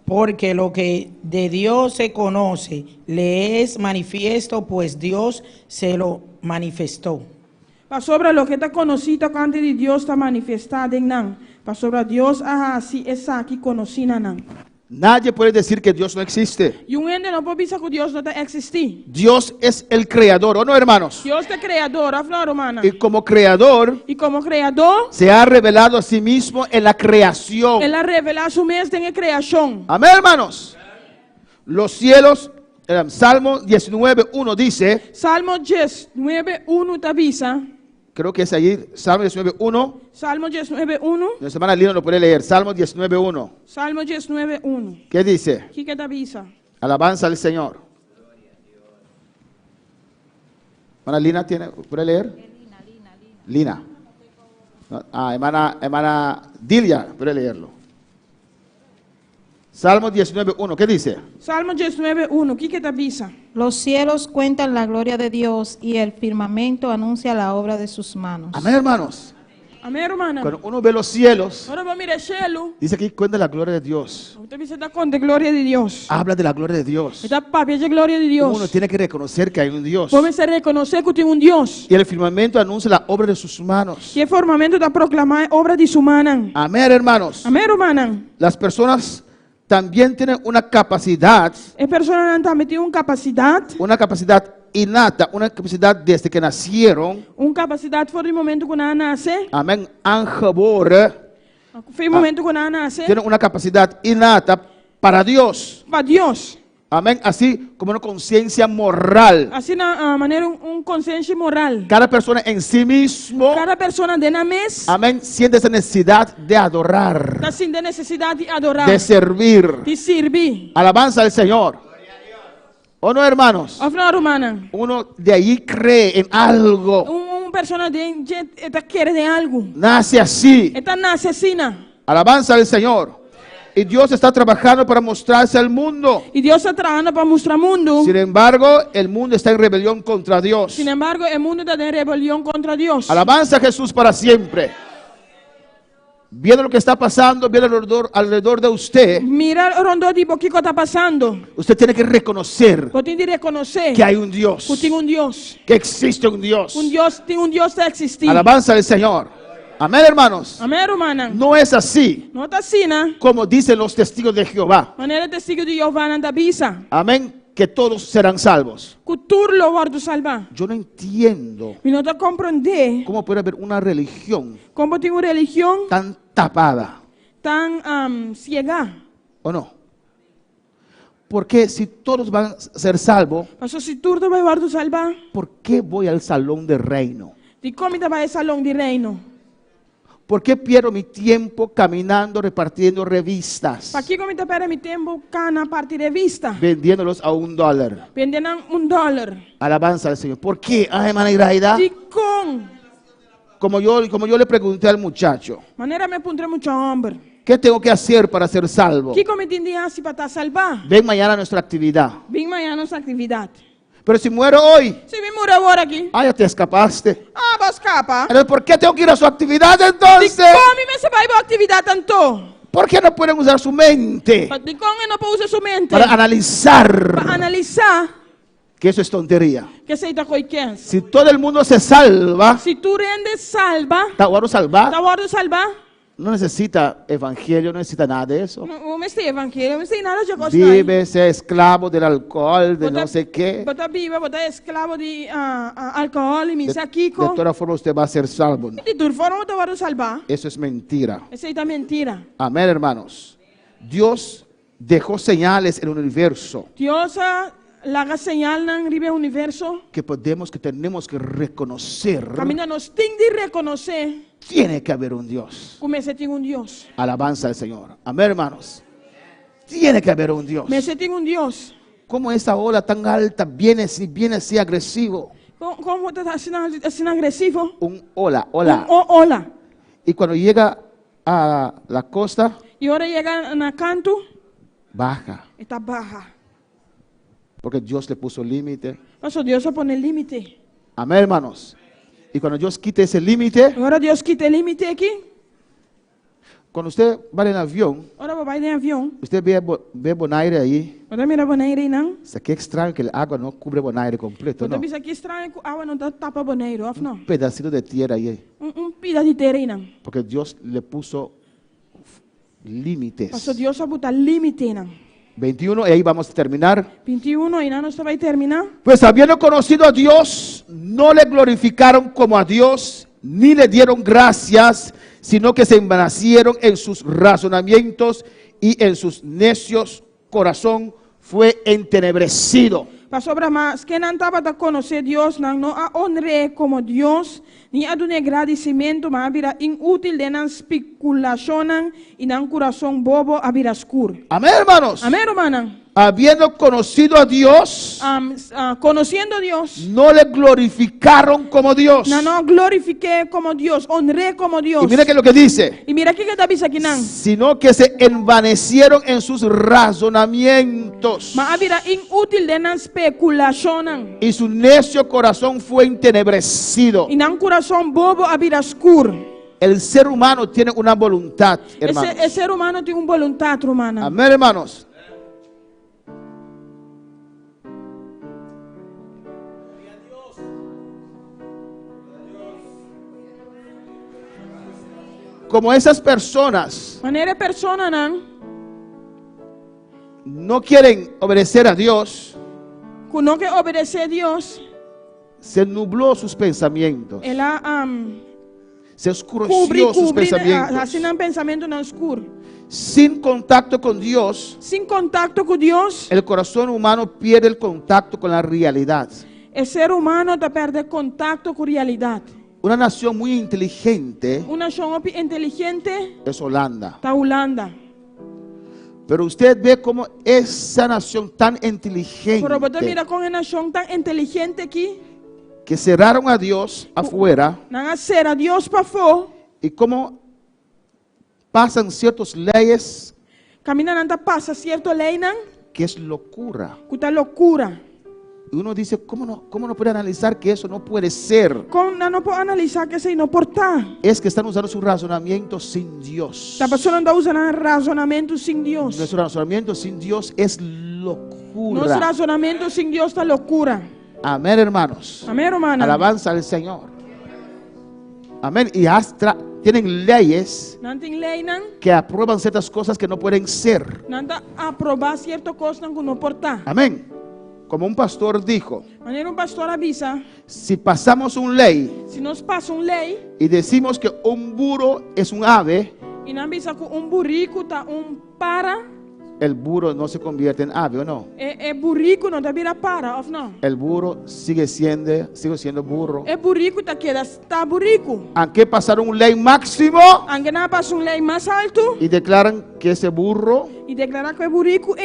Porque lo que de Dios se conoce le es manifiesto, pues Dios se lo manifestó. Para sobre lo que está conocido antes de Deus está manifestado em não. Para sobre Deus, assim, essa aqui conhecida não. Nadie puede decir que Dios no existe. E gente não pode pensar que Deus não existe. Dios es el creador, ¿o no, hermanos? Deus é criador, afla romana. Y como creador E como criador, se ha revelado a sí mismo en la creación. Ele revela su mesmo em criação. Amén, hermanos. Los cielos, Salmo 19:1 dice, Salmo 19:1 te avisa. creo que es ahí, Salmo 19:1. Salmo 19:1. Nuestra hermana Lina lo puede leer, Salmo 19:1. Salmo 19:1. ¿Qué dice? O que te avisa? Alabanza al Señor. Hermana Lina, ¿puede leer? Lina. Ah, hermana Dilia, puede leerlo. Salmo 19:1, ¿qué dice? Salmo 19:1. O que te avisa? Los cielos cuentan la gloria de Dios y el firmamento anuncia la obra de sus manos. Amén, hermanos. Amém, irmã? Cuando uno ve los cielos, Agora vamos mirar o cielo. dice que cuenta la gloria de Dios. Você precisa dar conta da glória de Deus. Habla de la gloria de Dios. Está papel de glória de Deus. Uno tiene que reconocer que hay un Dios. Vamos a reconhecer que tem Deus. Y el firmamento anuncia la obra de sus manos. E o formamento da proclamar a obra de sua mão. Amén, hermanos. Amém, irmã? Las personas también tienen una capacidad As pessoas também têm uma capacidade innata, una capacidad desde que nacieron. capacidade fora do momento que ela nasce. Amén. Angeboren. Foi o momento que ela nasce. Tienen una capacidad innata para Dios. Para Deus. Amén. Así como una conciencia moral. Assim, na maneira, consciência moral. Cada persona en sí mismo, Cada pessoa dentro da mesa amén, siente esa necesidad de adorar, está sentindo necessidade de adorar, de servir. de servir. Alabanza al Señor. ¿O no, hermanos? Afinal, irmã, Uno de ahí cree en algo. pessoa está querendo algo. Nace así. Está nasce assim. Alabanza al Señor. Y Dios está trabajando para mostrarse al mundo. E Deus está trabalhando para mostrar o mundo. Sin embargo, el mundo está en rebelión contra Dios. Sin embargo, o mundo está em rebelião contra Deus. Alabanza a Jesús para siempre. Viendo lo que está pasando, viendo alrededor de usted, Mira o redor de o que está passando. usted tiene que reconocer Você tem de reconhecer que hay un Dios, que tem Deus. que existe un Dios. Tem Deus que existe. Alabanza al Señor. Amén, hermanos. Amém, irmã? No es así Não está assim, né? como dicen los testigos de Jehová. Maneira testigo de Jeová não avisa. Amén. Que todos serán salvos. Que tudo lo guardo salvar. Yo no entiendo E não está compreender cómo puede haber una religión como tem uma religião tan tapada, tão ciega. ¿o no? Porque si todos van a ser salvos, Pastor, se tudo vai guardo salvar, ¿por qué voy al salón de reino? de como vai salão de reino? ¿Por qué pierdo mi tiempo caminando, repartiendo revistas, Para que como perde meu tempo cana parte de vista? vendiéndolos a $1? Vendendo $1. Alabanza al Señor. ¿Por qué? Ay, hermana Iraida. De com como yo le pregunté al muchacho, Maneira me puntre mucho hombre. ¿qué tengo que hacer para ser salvo? Que como entendia se para estar salvar? Ven mañana a nuestra actividad. Vem amanhã nossa atividade. Pero si muero hoy, Se me mora agora aqui. ya te escapaste. Ah, vas escapar. Entonces, ¿por qué tengo que ir a su actividad De entonces? como você vai para atividade tanto? ¿Por qué no pueden usar su mente De como não pode usar sua mente. para analizar Para analisar que eso es tontería? que aceita coiquens. Si todo el mundo se salva, Se tu rendes salva, está bueno salvar, tá hora de salvar. no necesita evangelio, no necesita nada de eso. Não me sei evangelho, não sei nada de coisa. Vive, sea esclavo del alcohol, de no sé qué. Bota viva, bota esclavo de álcool e De misaquico. todas formas usted va a ser salvo. De toda forma, tá hora de salvar. Eso es mentira. Aceita mentira. Amén, hermanos. Dios dejó señales en el universo Deus laga señal no universo. que tenemos que reconocer. Camina nos tem de reconhecer Tiene que haber un Dios. como esse tem Deus. Alabanza al Señor. Amén, hermanos. Tiene que haber un Dios. Mas esse tem Deus. ¿Cómo esa ola tan alta viene así agresivo? Como está assim agressivo? Un ola, ola. Olá. Y cuando llega a la costa, E hora chega na canto, baja. está baja. Porque Dios le puso límite. Mas Deus põe limite. Amén, hermanos. Y cuando Dios quite ese límite, Agora Deus quita limite aqui. cuando usted va en avión, Ora vai de avião. usted ve Bonaire ahí. Ora mira boneira aí não. O sea, qué extraño que el agua no cubre Bonaire completo, Ora ¿no? bisa aqui estranho que a água não tapa boneiro, of não. Un pedacito de tierra ahí. Pida de terra aí não. Porque Dios le puso límites. Pastor Deus só botar limite não. 21, y ahí vamos a terminar. 21 aí não vai terminar. Pues habiendo conocido a Dios, no le glorificaron como a Dios, ni le dieron gracias, sino que se envanecieron en sus razonamientos y en sus necios corazón fue entenebrecido. Pastor Brahmas, quem não estava a conhecer Deus, não a honre como Deus, nem a dar agradecimento, mas vira inútil de não especulação e não coração bobo a vira escuro. Amén, hermanos. Amém, hermana. Habiendo conocido a Dios, Conociendo a Dios, no le glorificaron como Dios. não glorifiqué como Dios, honré como Dios. Y mira que lo que dice, E mira aqui que está dizendo aqui não. sino que se envanecieron en sus razonamientos. Mas vira inútil de não especulação Y su necio corazón fue entenebrecido. e não coração bobo a vira escuro. El ser humano tiene una voluntad, hermanos. Esse ser humano tem uma vontade humana. Amén, hermanos. Como esas personas Maneira persona no quieren obedecer a Dios, que não quer obedecer a Deus, se nubló sus pensamientos, ela se oscureció sus assim pensamientos. não pensamento não escuro. Sin contacto con Dios, Sem contato com Deus, el corazón humano pierde el contacto con la realidad. o ser humano está perdendo contato com a realidade. Una nación muy inteligente Uma nação inteligente es Holanda. está Holanda. Pero usted ve cómo esa nación tan inteligente Pero você mira com uma nação tão inteligente aqui, que cerraron a Dios afuera não ser a Deus para fora, y cómo pasan ciertas leyes caminha não passa certa lei não, que es locura. que está loucura. Y uno dice, ¿cómo no puede analizar que eso no puede ser? Não pode analisar que isso não portar. Es que están usando su razonamiento sin Dios. A pessoa não está usando razonamento sem Deus. Nuestro razonamiento sin Dios es Nosso locura. razonamento sem Deus está loucura. Amén, hermanos. Amém, hermana. Alabanza al Señor. Amén. Y hasta tienen leyes Não tem lei, não. que aprueban ciertas cosas que no pueden ser. Não está aprovar certa coisa que não portar. Amén. Como un pastor dijo, Maneira pastor avisa, si pasamos una ley se nós passa lei y decimos que un burro es un ave, e não avisa que burrico está para, el burro no se convierte en ave, ¿o no? burrico não está vira para, ou não? El burro sigue siendo burro. Burrico está burrico. Aunque pasaron una ley máximo Aunque não passa lei mais alto y declaran que ese burro e declarar que burrico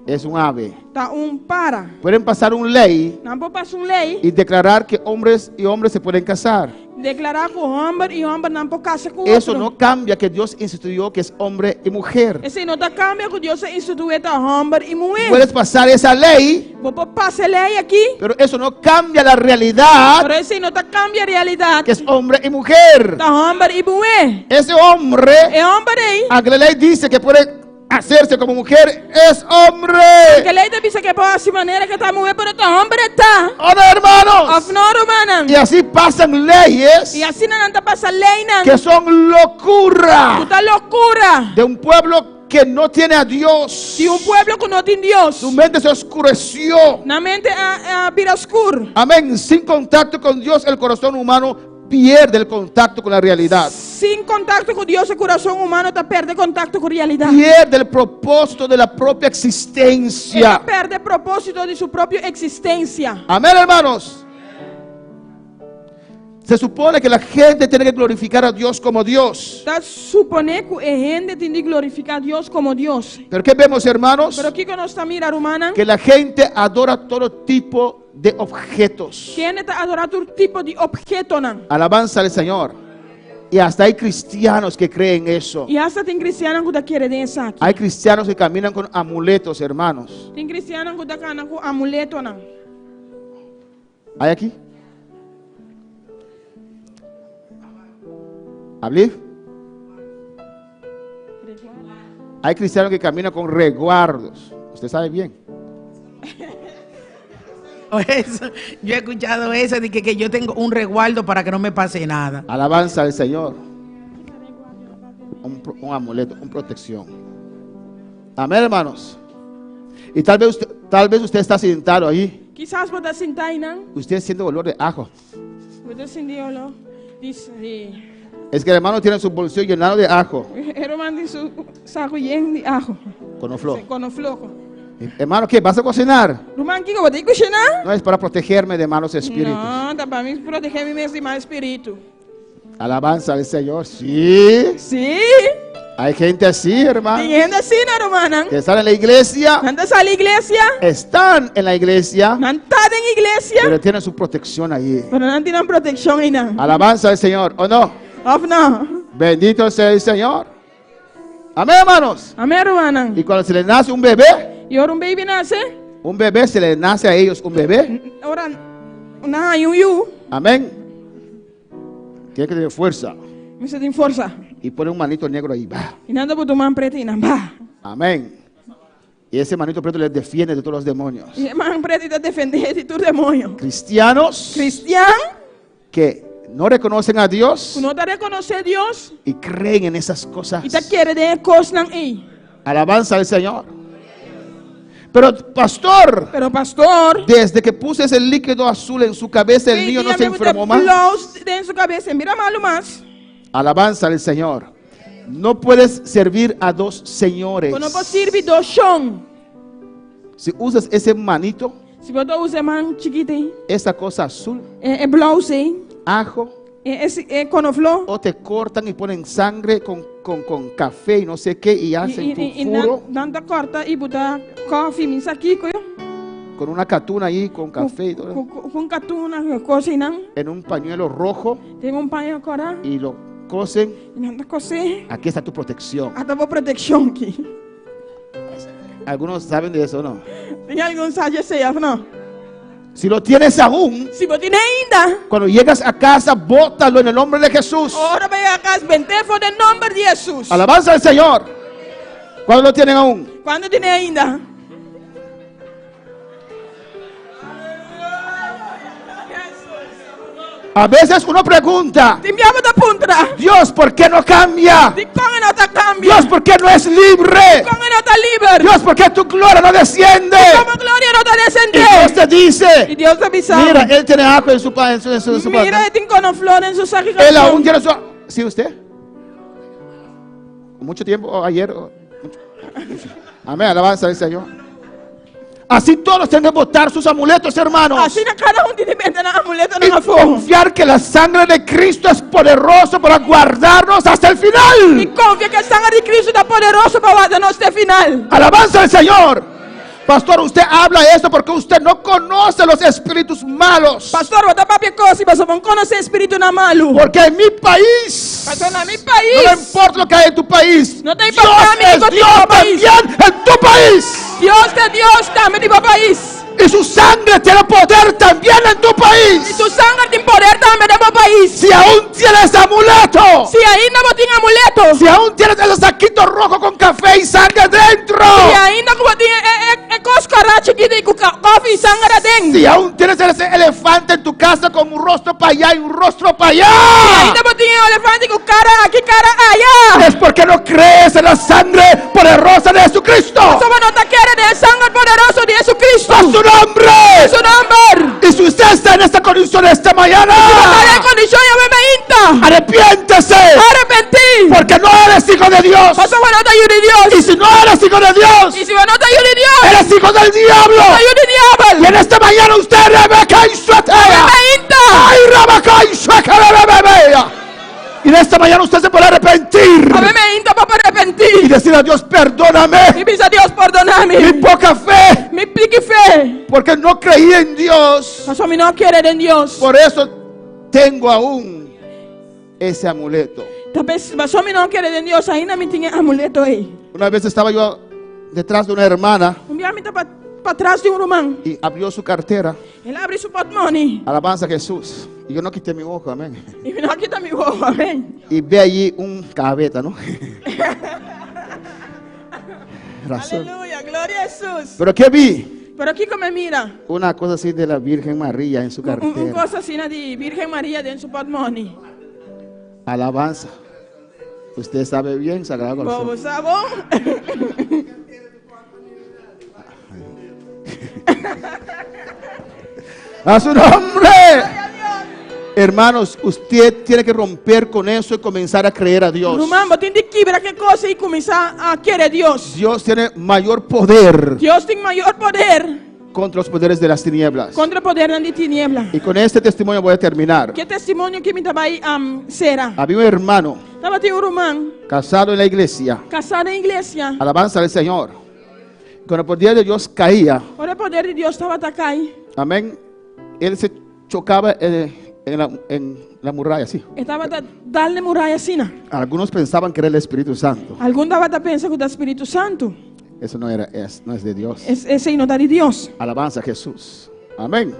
es un ave. está para. Pueden pasar una ley Não pode passar lei y declarar que hombres y hombres se pueden casar. Declarar que hombre y hombre no pueden casar con Eso otro. no cambia que Dios instituyó que es hombre y mujer. Ese no te cambia que Dios instituye a hombre y mujer. Puedes pasar esa ley, Vos puedes pasar ley aquí, pero eso no cambia la realidad pero ese no te cambia realidad. que es hombre y mujer. De hombre y mujer. Ese hombre, El hombre ahí, aunque la ley dice que puede hacerse como mujer, es hombre. que ley te dice que puede hacer manera que esta mujer, pero este hombre está. ¿O no, hermanos? Of no, hermana. Y así pasan leyes Y así no te pasa ley, que son locura Puta locura. de un pueblo que no tiene a Dios. Si un pueblo que no tiene Dios, Su mente se oscureció. la mente a vira oscura. Amén. Sin contacto con Dios, el corazón humano pierde el contacto con la realidad. Sin contacto con Dios, el corazón humano te pierde contacto con realidad. Pierde el propósito de la propia existencia. Él pierde el propósito de su propia existencia. Amén, hermanos. Se supone que la gente tiene que glorificar a Dios como Dios. Está supone que la gente tiene que glorificar a Dios como Dios. Pero ¿qué vemos, hermanos? Pero aquí con esta mira, hermana, Que la gente adora todo tipo de objetos. tiene que adorar todo tipo de objeto. Alabanza al Señor. Y hasta hay cristianos que creen eso. Y hasta tiene cristianos que te quieren de esa. Hay cristianos que caminan con amuletos, hermanos. Tiene cristianos que te caminan con amuleto. ¿Hay aquí? ¿Hablé? Hay cristianos que caminan con resguardos. Usted sabe bien. Eso, yo he escuchado eso de que yo tengo un resguardo para que no me pase nada. Alabanza al Señor. Un amuleto, una protección. Amén, hermanos. Y tal vez usted está sentado ahí. Quizás pueda sentar ahí, ¿no? Usted siente olor de ajo. Puede sentirlo. Dice, Es que el hermano tiene su bolsillo llenado de ajo. hermano, dice su saco lleno de ajo. Con flor. Con floco. Hermano, ¿qué? ¿Vas a cocinar? Hermano, ¿qué vas a cocinar? No es para protegerme de malos espíritus. No, está para mí proteger mi mente y más espíritu. Alabanza al Señor. Sí. Sí. Hay gente así, hermano. Hay gente así, ¿no, hermana? Que están en la iglesia. ¿Andas a la iglesia? Están en la iglesia. ¿No están en iglesia? Pero tienen su protección allí. Pero no tienen protección ahí, ¿no? Alabanza al Señor. ¿O no? Of no. Bendito sea el Señor. Amén, hermanos. Amén, hermana. Y cuando se le nace un bebé, Y ahora un baby nace. un bebé se le nace a ellos un bebé. Ahora, una yu. Amén. Tiene que tener fuerza. Me se tiene fuerza. Y pone un manito negro ahí. Bah. Y nada por tomar preto y nada. Amén. Y ese manito preto les defiende de todos los demonios. Y man preto y te defender de tu demonio. Cristianos Cristian, que no reconocen a Dios no te reconoce a Dios y creen en esas cosas. y te quiere de cosas ahí. Alabanza al Señor. Pero pastor, desde que puse ese líquido azul en su cabeza, el niño no se enfermó más. En su cabeza, mira malo más. Alabanza al Señor. No puedes servir a dos señores. No puedes servir dos son. Si usas ese manito, Si vos usas man chiquito, esa cosa azul, blouse, ajo, con flor. o te cortan y ponen sangre con café y no sé qué y hacen tu furo Nanta corta y puta coffee, mi saquico. con una catuna ahí con café y todo, Con catuna, cocinan. en un pañuelo rojo Tengo un paño cora. y lo cosen. Y nanta cose. Aquí está tu protección. Hasta por protección aquí. Algunos saben de eso, ¿no? ¿Tiene algún sayo sea, no? Si lo tienes aún, Si vos tienes ainda, cuando llegas a casa, bótalo en el nombre de Jesús. ahora ve acá, ventefo en el nombre de Jesús. Alabanza al Señor. ¿Cuándo lo tienen aún? ¿Cuándo tiene ainda? A veces uno pregunta, Dios, ¿por qué no cambia? Dios, ¿por qué no es libre? Dios, ¿por qué tu gloria no desciende? Y Dios te dice, mira, Él tiene ajo en su pan. Mira, él tiene con flor en su saco. Él aún tiene su... ¿Sí usted? Mucho tiempo, ayer. Amén, alabanza al Señor. Así todos tienen que botar sus amuletos, hermanos. Así cada uno tiene que meter amuleto en Y la forma. confiar que la sangre de Cristo es poderoso para guardarnos hasta el final. Y confía que la sangre de Cristo está poderoso para guardarnos hasta el final. Alabanza al Señor. Pastor, usted habla esto porque usted no conoce los espíritus malos. Pastor, bota papi cosi, pastor, não conhece espírito na malu. Porque en mi país, Pastor, na mi no país, importa lo que hay en tu país, não tem Dios problema es com Dios teu país. también en tu país. Deus é Deus também no país. Y su sangre tiene poder también en tu E país. tu sangue tem poder também no país. Si aún tienes amuleto, Se ainda não tem amuleto, si aún tienes ese saquito rojo con café y sangre dentro, se ainda não tem coscarache que tem coffee e sangue dentro. si aún tienes ese elefante en tu casa con un rostro para allá y un rostro para Se allá, ainda não tem elefante com cara aqui, cara allá. es porque no crees en la sangre poderosa de Jesucristo. Só não tá querendo o sangue poderoso de Jesus Cristo. A su nombre. Su nombre. Y si usted está en esta condición esta mañana, Estaré en condición de me arrepiéntese, arrepentir. porque no eres hijo de Dios. Pastor, não tá ayuda de Deus. Y si no eres hijo de Dios, E se não tá ayuda de Deus, eres hijo del diablo. tá ayuda de Y diabo. en esta mañana usted Rebeca y Suetea. Ay, Rebeca y Suetea. Y en esta mañana usted se puede arrepentir A me inta para y arrepentir. decir a Dios, perdóname E diz a Deus, perdona-me. mi poca fe, Me pique fé. porque no creí en Dios. Pastor, me não querer em Deus. Por eso tengo aún ese amuleto. Pastor, me não querer em Deus. Ainda me tinha amuleto aí. Una vez estaba yo detrás de una hermana Dia me tá para trás de irmão. y abrió su cartera. Ele abre seu portmoney. Alabanza a Jesús. Y yo no quité mi ojo, amén. E me não quita meu ovo, amém. Y ve allí un cabeta, ¿no? Razón. Aleluia, glória a Jesus. Pero ¿qué vi? Pero aqui como mira, Una cosa así de la Virgen María en su cartera. coisa assim de Virgem Maria dentro do portmoney. Alabanza. Usted sabe bien, Sagrado Corazón. Bobo, sabão? A su nombre. Hermanos, usted tiene que romper con eso y comenzar a creer a Dios. Irmão, tem de quebrar que coisa e começar a querer Deus. Dios tiene mayor poder Deus tem maior poder contra los poderes de las tinieblas. contra o poder de tiniebla. Y con este testimonio voy a terminar. Que testemunho que me trabalha será. Había un hermano Tava tem irmão casado en la iglesia. casado em igreja. Alabanza al Señor. Cuando el poder de Dios caía, Ora o poder de Deus estava atacando. amén, él se chocaba en la muralla, así. Estava dando muralha assim. Algunos pensaban que era el Espíritu Santo. Algum dava a pensar que o Espírito Santo. Eso no es de Dios. Esse aí não dá de Deus. Alabanza a Jesús. Amén.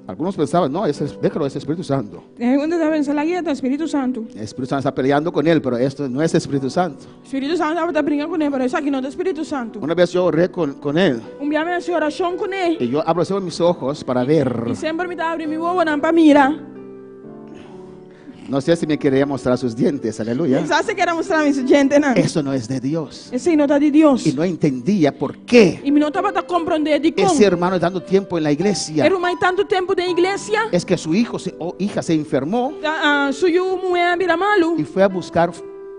Algunos pensaban, no, déjalo, es Espíritu Santo. Onde dava pensar a guia do Espírito Santo. El Espíritu Santo está peleando con él, pero esto no es Espíritu Santo. O Espírito Santo estava brincando com ele, mas isso aqui não é do Espírito Santo. Una vez yo oré con él Dia me hacía oração com ele. y yo abro mis ojos para ver. E sempre me dava abrir meu ovo para mirar. No sé si me quería mostrar sus dientes, aleluya. Sabe que era mostrar isso, gente, não? Eso no es de Dios. Esse aí não está de Deus. Y no entendía por qué E me não estava a compreender de como. ese hermano dando tiempo en la iglesia. Era mais tanto tempo de igreja. Es que su hijo o hija se enfermó Sua mulher vira malo. y fue a buscar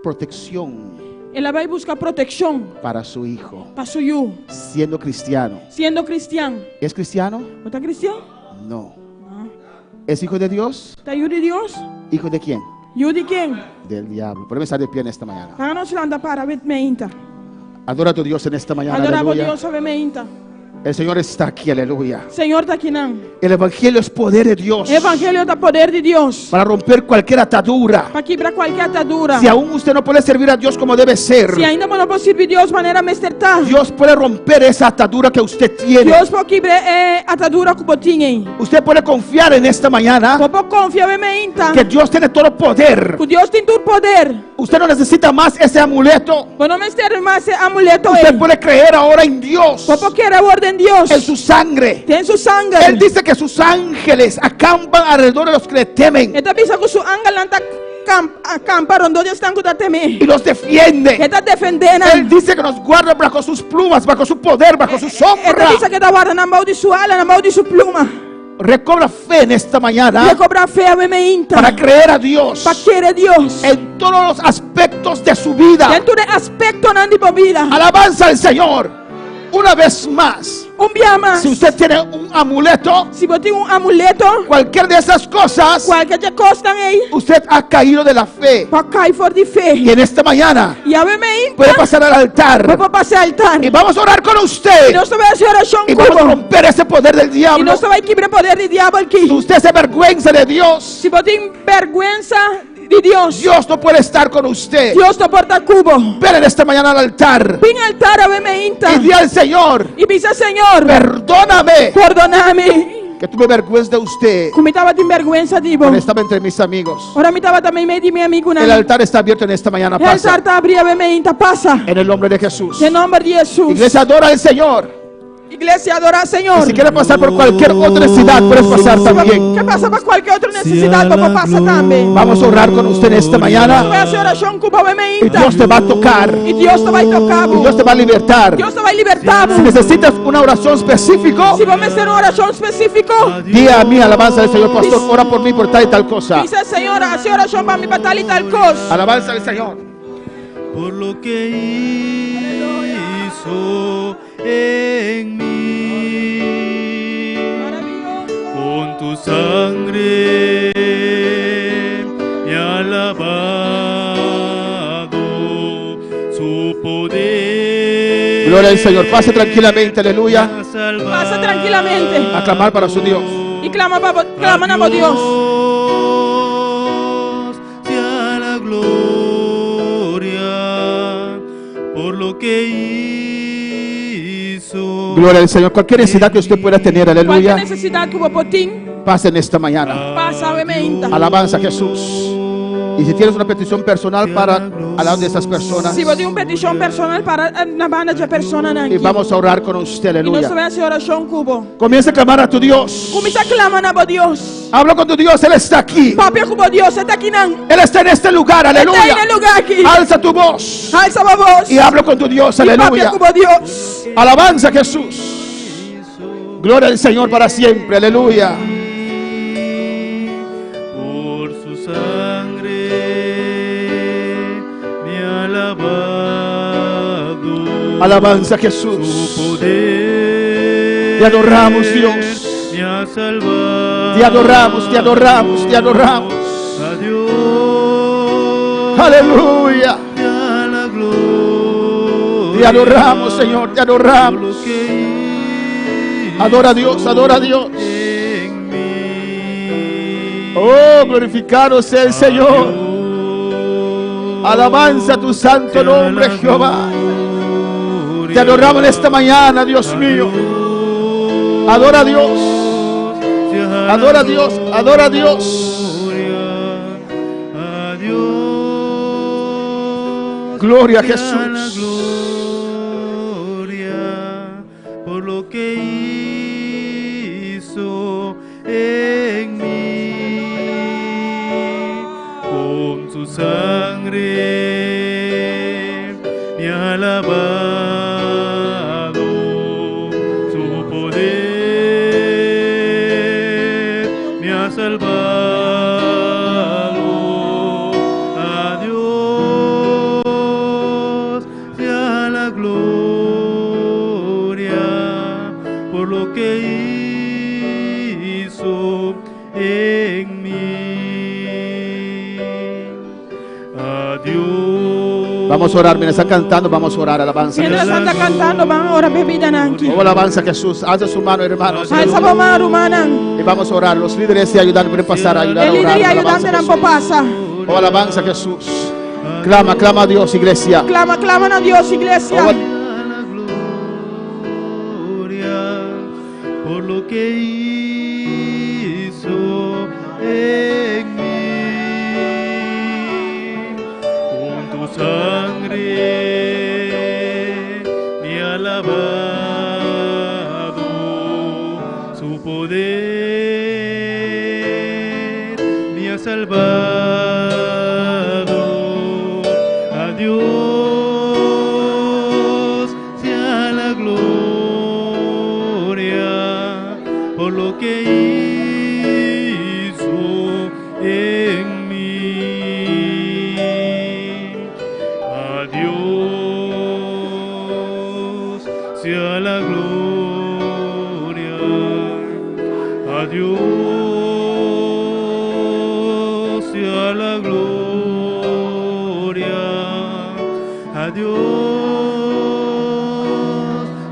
protección Ela vai buscar proteção para su hijo, para seu siendo cristiano. sendo cristiano. ¿Es cristiano? Não está cristiano? No. ¿Es hijo de Dios? Está eu de Deus? ¿Hijo de quién? Eu de quem? Del diablo. Podemos estar de pie en esta mañana. Para nós andar para ver meinta. Adora a tu Dios en esta mañana, Adorava aleluya. Deus sobre meinta. El Señor está aquí, aleluya. Senhor está aqui não. El Evangelio es poder de Dios Evangelho é poder de Deus. para romper cualquier atadura. Para quebrar qualquer atadura. Si aún usted no puede servir a Dios como debe ser, Se ainda não pode servir Deus de maneira mestertar. Dios puede romper esa atadura que usted tiene. Deus pode quebrar atadura que você tem. Usted puede confiar en esta mañana Você confia em meinta. que Dios tiene todo poder. Que Deus tem todo poder. Usted no necesita más ese amuleto. Você não ter mais esse amuleto. Usted puede creer ahora en Dios, Você quer ordem de Deus. en su sangre. Tem su sangue. Él dice que sus ángeles acampan alrededor de los que le temen Ele pensa que seu ángel não está acampar onde Deus está que temer. y los defiende. Ele está defendendo. Él dice que nos guarda bajo sus plumas, bajo su poder, bajo su sombra. Ele diz que está guardando na mão de sua ala, na mão de sua pluma. Recobra fe en esta mañana Recobra fé a meinta. para creer a Dios Para querer Deus. en todos los aspectos de su vida. Dentro de aspecto não de vida. Alabanza al Señor. Una vez más, umbiamas. Si usted tiene un amuleto, Se você tem amuleto, cualquier de esas cosas, qualquer coisa aí, usted ha caído de la fe. pode cair fora de fé. Y en esta mañana E a mim, puede pasar al altar. vou passar altar. Y vamos a orar con E usted. nós vamos fazer oração Y vamos a com romper ese poder del E diablo. nós vamos quebrar o poder do diabo Si aqui. usted se avergüenza de Dios, Se você tem vergonha de Deus, Dios no puede estar con usted. Deus não porta cubo. Ven en esta mañana al altar Vem ao altar a mim, y di al Señor, e diz: Senhor, perdóname perdona-me. que tuve vergüenza de usted Como estava de vergonha de cuando Deus. estaba entre mis amigos. Ora me estava também meio de meu amigo. El altar está abierto en esta mañana. O altar Pasa está abrido a mim, passa. en el nombre de Jesús. Em nome de Jesus. Iglesia, adora al Señor. Igreja, adora ao Senhor. Y si quieres pasar por cualquier otra necesidad, puedes pasar también. Quer passar para qualquer outra necessidade, vou passar também. Vamos a orar con usted en esta Vai mañana. fazer oração com o meu Y Dios te va a tocar. E Deus te vai tocar. Y Dios te va a libertar. Deus te vai libertar. Si necesitas una oración específica, Se vamos fazer uma oração específica, di a mí alabanza del Señor. Pastor, ora por mí por tal y tal cosa. diz: Senhor, a oração para mim para tal e tal coisa. Alabanza del Señor. Por lo que hizo en mí, con tu sangre me ha lavado su poder. Gloria al Señor. Pase tranquilamente, aleluya. Passa tranquilamente A clamar para su Dios. e clama a Deus. Sea la gloria por lo que hizo. Gloria al Señor. Cualquier necesidad que usted pueda tener, Qualquer aleluya, necessidade que o povo tem, pase en esta mañana. passa a mim. Alabanza a Jesús. Y si tienes una petición personal para hablar de esas personas, Se você tem uma petição personal para na banda de pessoas y aqui, vamos a orar con usted, e nós aleluya. vamos fazer oração com o Comienza a clamar a tu Dios. Começa a clamar a Deus. Habla con tu Dios, Él está aquí. Papi com Deus, você está aqui não? Él está en este lugar, Está aleluya. aí no lugar aqui. Alza tu voz Alça a voz. y habla con tu Dios, E papi aleluya. com Deus. Alabanza a Jesús. Gloria al Señor para siempre, aleluya. Por su sangre me ha lavado. Alabanza a Su Jesús. poder Te adoramos, Dios. me ha salvado. Te adoramos, te adoramos, te adoramos. Adiós. Aleluya. A la gloria. Te adoramos, Señor, te Por adoramos. lo que Adora a Dios, adora a Dios. en mí. Oh, glorificado sea el Señor. Alabanza a tu santo nombre, Jehová. Te adoramos en esta mañana, Dios mío. Adora a Dios. Adora a Dios, adora a Dios. Gloria a Jesús. Gloria por lo que hizo en mí, con su sangre me ha lavado, su poder me ha salvado. Adiós sea la gloria por lo que hizo en mí. Adiós. Vamos a orar, mientras están cantando, vamos a orar, alabanza. Mientras está cantando, vamos a orar bebida aqui. Oh, alabanza a Jesús. Alza su mano, hermanos. Alça a mão, humana. Y vamos a orar. Los líderes y ayudantes pueden pasar a ayudar a El líder y orar. ayudante Alabanza a não Jesús. passa. Oh, alabanza a Jesús. Clama, clama a Dios, iglesia. Clama a Deus, igreja. Oh, La gloria por lo que hizo en mí, con tu sangre me ha lavado, su poder me ha salvado. Adiós sea la gloria por lo que hizo en mí. Adiós sea la gloria Dios sea la gloria, a Dios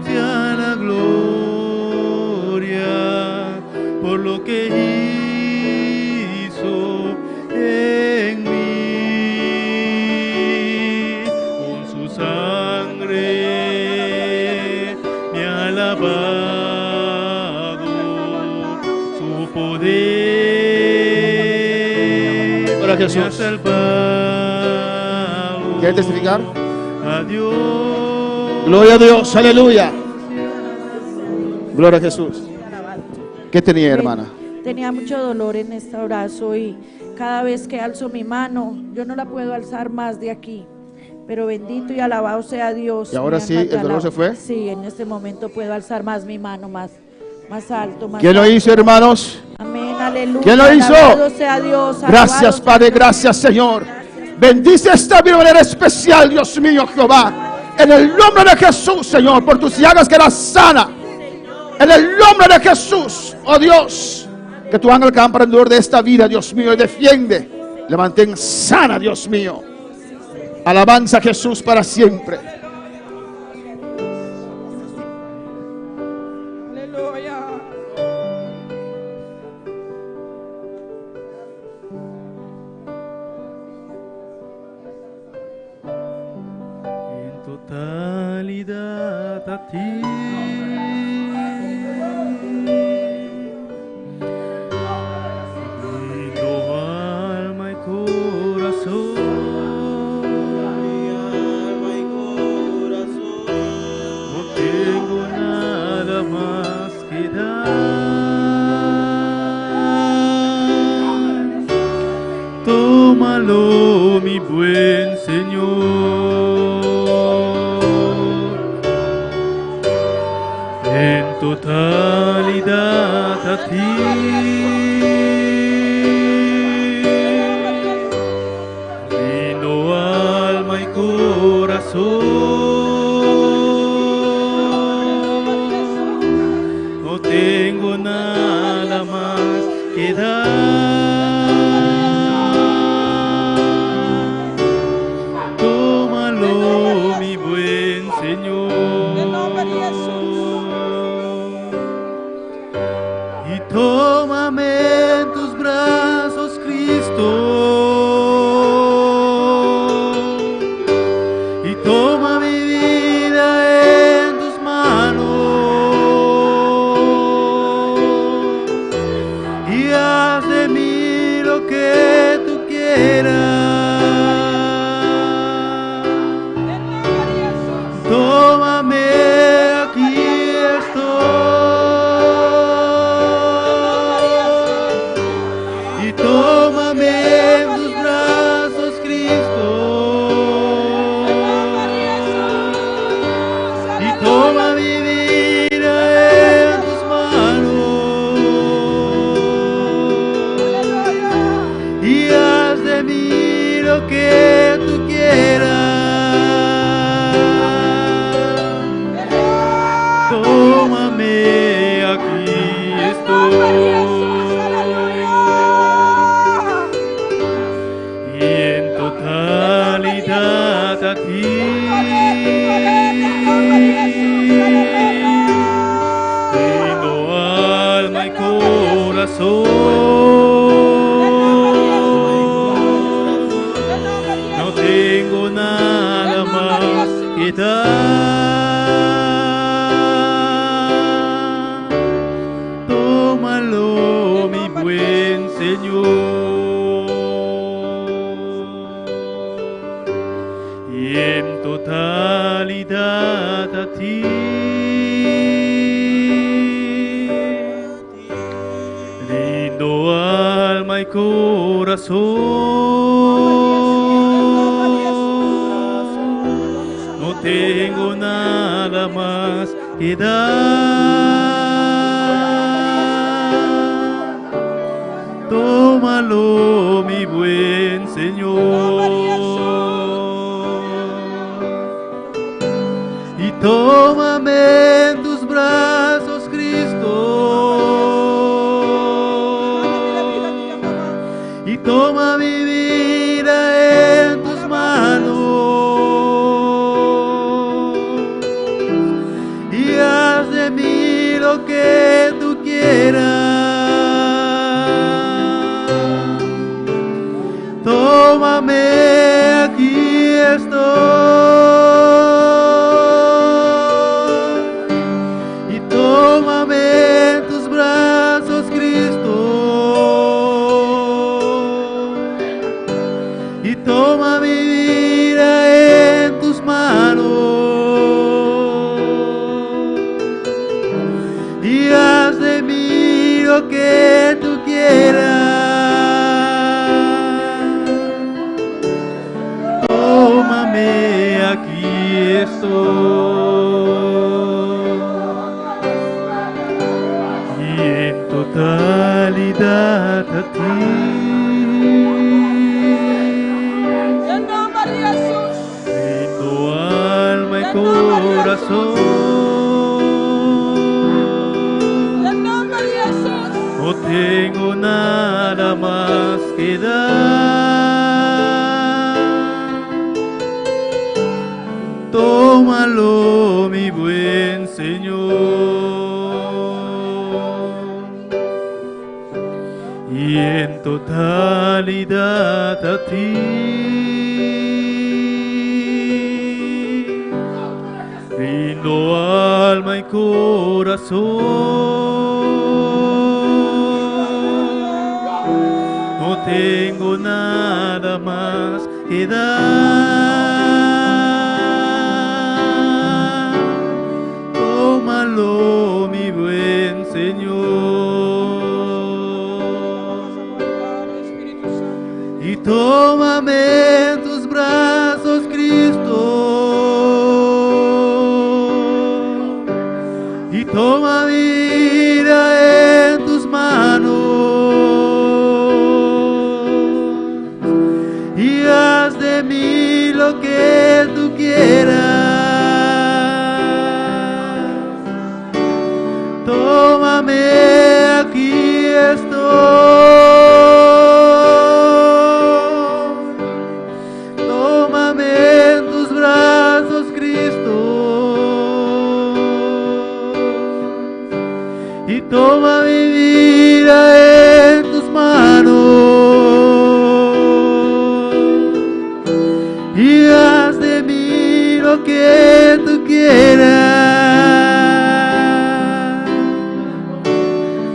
sea la gloria por lo que hizo en mí. Con su sangre me ha lavado, su poder Gloria a Jesús. me ha salvado. ¿Quieres testificar? A Dios. Gloria a Dios, aleluya. Gloria a Jesús. ¿Qué tenía, hermana? Tenía mucho dolor en este brazo y cada vez que alzo mi mano, yo no la puedo alzar más de aquí. Pero bendito y alabado sea Dios. ¿Y ahora Mi sí, alma te el dolor alaba. se fue? Sí, en este momento puedo alzar más mi mano, más alto. Más ¿Quién lo alto. hizo, hermanos? Amén, aleluya. ¿Quién lo hizo? Alabado sea Dios. Gracias, alabado Padre, sea Dios. gracias, Señor. Bendice esta vida de manera especial, Dios mío, Jehová. En el nombre de Jesús, Señor, por tus llagas queda sana. En el nombre de Jesús, oh Dios, que tu ángel campa alrededor de esta vida, Dios mío, y defiende. Le mantén sana, Dios mío. Alabanza a Jesús para siempre. Aleluya. En totalidad a ti. Rindo alma y corazón. No tengo nada más que dar. Tómalo, mi buen Señor, en totalidad a ti. Rindo alma y corazón. No tengo nada más que dar. Tómalo, mi buen Señor, y tómame en tus brazos, Cristo, y toma mi vida en tus manos, y haz de mí lo que tú quieras. Tómame, aquí estoy, y tómame en tus brazos, Cristo, y toma mi vida en tus manos, y haz de mí lo que tú quieras. Tómame, aquí estoy, y en totalidad a ti. Rindo alma y corazón. No tengo nada más que dar. Tómalo, mi buen Señor, y en totalidad a ti. Rindo alma y corazón. No tengo nada más que dar. Tómalo, mi buen Señor, y tómame en tus brazos, Cristo, tómame en tus brazos, Cristo, y toma mi vida en tus manos, y haz de mí lo que tú quieras. Tómame, aquí estoy, y en totalidad a ti. En nombre de Jesús. Rindo alma y corazón. En nombre de Jesús. No tengo nada más que dar. Tómalo, mi buen Señor, y en totalidad a ti. Rindo alma y corazón. No tengo nada más que dar. Tómalo, mi buen Señor, y tómame en tus brazos, Cristo, y toma mi vida en tus manos, y haz de mí lo que tú quieras. Tómame, aquí estoy. Tómame en tus brazos, Cristo, y toma mi vida en tus manos, y haz de mí lo que tú quieras.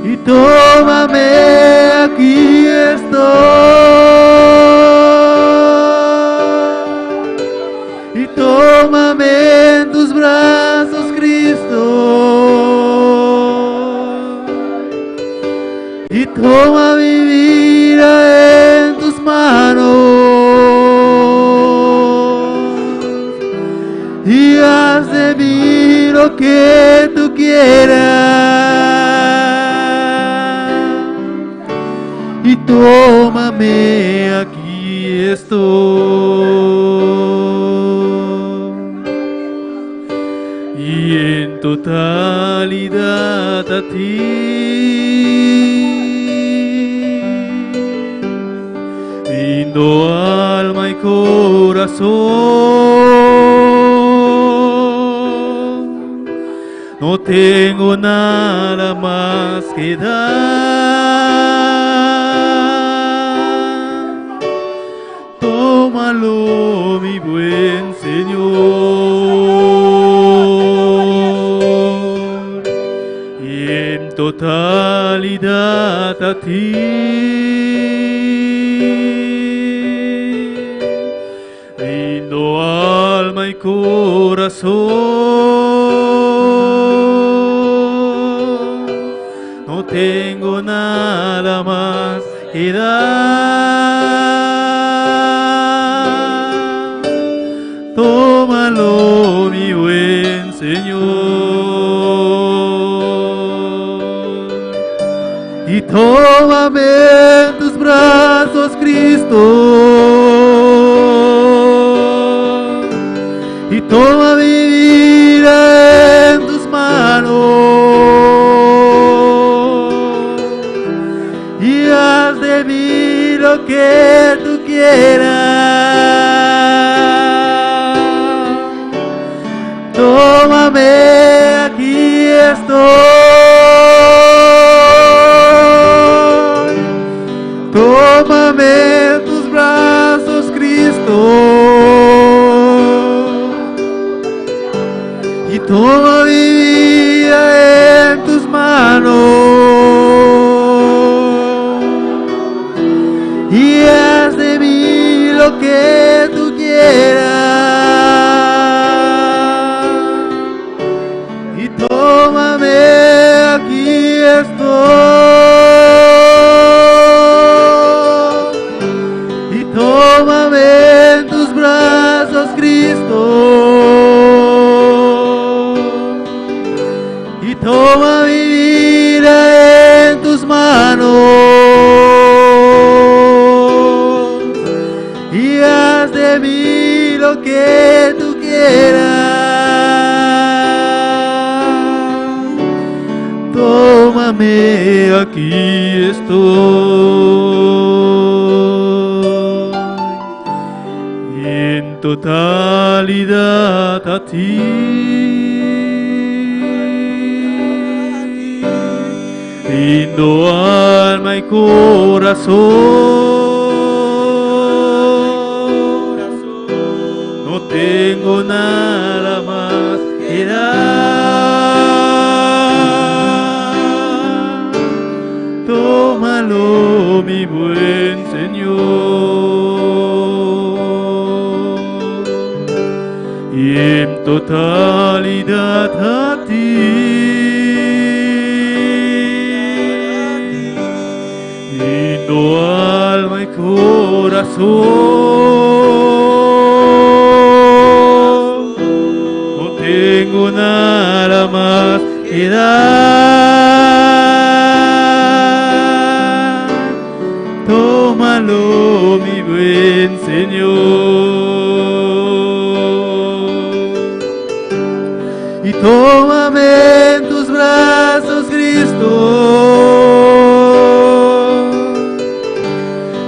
Y tómame, aquí estoy, y tómame en tus brazos, Cristo, y toma mi vida en tus manos, y haz de mí lo que tú quieras. Y tómame, aquí estoy, y en totalidad a ti. Rindo alma y corazón. No tengo nada más que dar. Tómalo, mi buen Señor, y en totalidad a ti. Rindo alma y corazón. No tengo nada más que dar. Tómalo, mi buen Señor, y tómame en tus brazos, Cristo, y toma mi vida en tus manos, y haz de mí lo que tú quieras. Tómame, aquí estoy. Tómame en tus brazos, Cristo, y toma mi vida en tus lo que tú quieras. Y tómame, aquí estoy. Y tómame en tus brazos, Cristo. Y toma mi vida en tus manos. Y haz de mí lo que tú quieras. Tómame, aquí estoy. Y en totalidad a ti rindo alma y corazón. No tengo nada más que dar. Tómalo, mi buen Señor, y en totalidad a ti rindo alma y corazón. No tengo nada más que dar. Tómalo, mi buen Señor, y tómame en tus brazos, Cristo.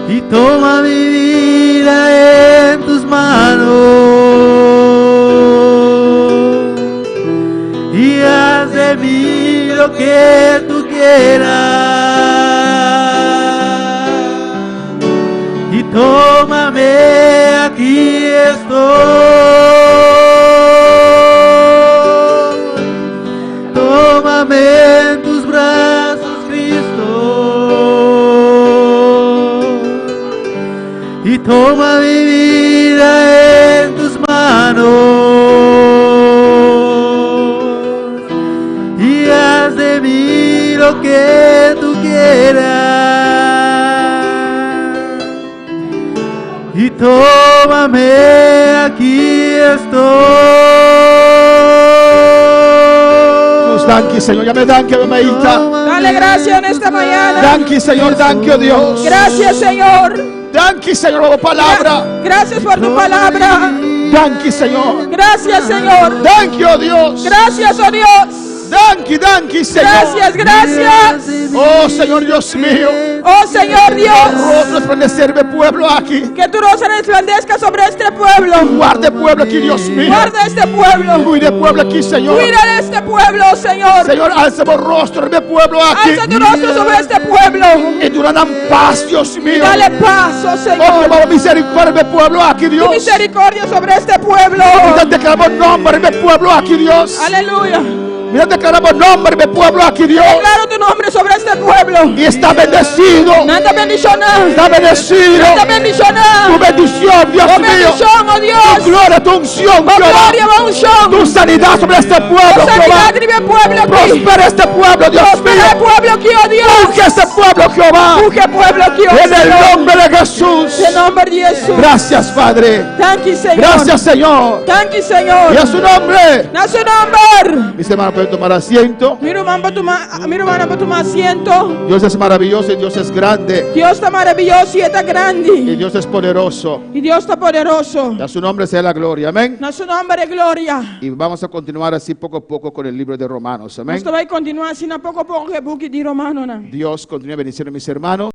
Y toma mi vida en tus manos. Y haz de mí lo que tú quieras. Y tómame, aquí estoy. Tómame en tus brazos, Cristo. Y toma mi vida en tus manos. Y haz de mí lo que tú quieras. Y tómame, aquí estoy. Danke, Señor. Ya me danke, mamita. Dale gracias en esta mañana. Danke, Señor. Danke, Dios. Gracias, Señor. Danke, Señor, por tu palabra. Gracias por tu palabra. Danke, Señor. Gracias, Señor. Danke, oh Dios. Gracias, oh Dios. Danke, danke, Señor. Gracias, gracias. Oh, Señor Dios mío. Oh, Señor Dios. Rostro resplandecerme pueblo aquí. Que tu rostro resplandezca sobre este pueblo. Guarde pueblo aquí, Dios mío. Guarda este pueblo. Cuide pueblo aquí, Señor. Cuida de este pueblo, Señor. Señor, alza tu rostro de pueblo aquí. Alza tu rostro sobre este pueblo. Y durarán paz, Dios mío. Dale paz, oh Señor. Oh, misericordia de pueblo aquí, Dios. Tu misericordia sobre este pueblo. Y declaramos nombre de pueblo aquí, Dios. Aleluya. Mira, declaramos nombre de pueblo aquí, Dios. Declaro tu nombre sobre este pueblo. Y está bendecido. Nada bendición. Está bendecido. Nada bendición. Tu bendición, Dios mío. Bendición, oh Dios. Tu gloria, tu unción, Oh, gloria, oh, unción. Tu sanidad sobre este pueblo, Tu sanidad sobre el pueblo aquí. Prospera este pueblo, Dios Prospera mío. el pueblo aquí, oh Dios. Unge este pueblo, Jehová. Unge pueblo aquí, oh En el Señor. nombre de Jesús. En el nombre de Jesús. Gracias, Padre. Thank you, Señor. Gracias, Señor. Thank you, Señor. Y a su nombre. A su nombre. Mis hermanos pueden tomar asiento. Mi hermana, para tomar asiento. Dios es maravilloso y Dios es grande. Dios está maravilloso y está grande. Y Dios es poderoso. Y Dios está poderoso. Y a su nombre sea la gloria. Amén. A su nombre, gloria. Y vamos a continuar así poco a poco con el libro de Romanos. Amén. Nós vai continuar assim, pouco a pouco, que book de Romano, né? Dios continúe bendiciendo a mis hermanos.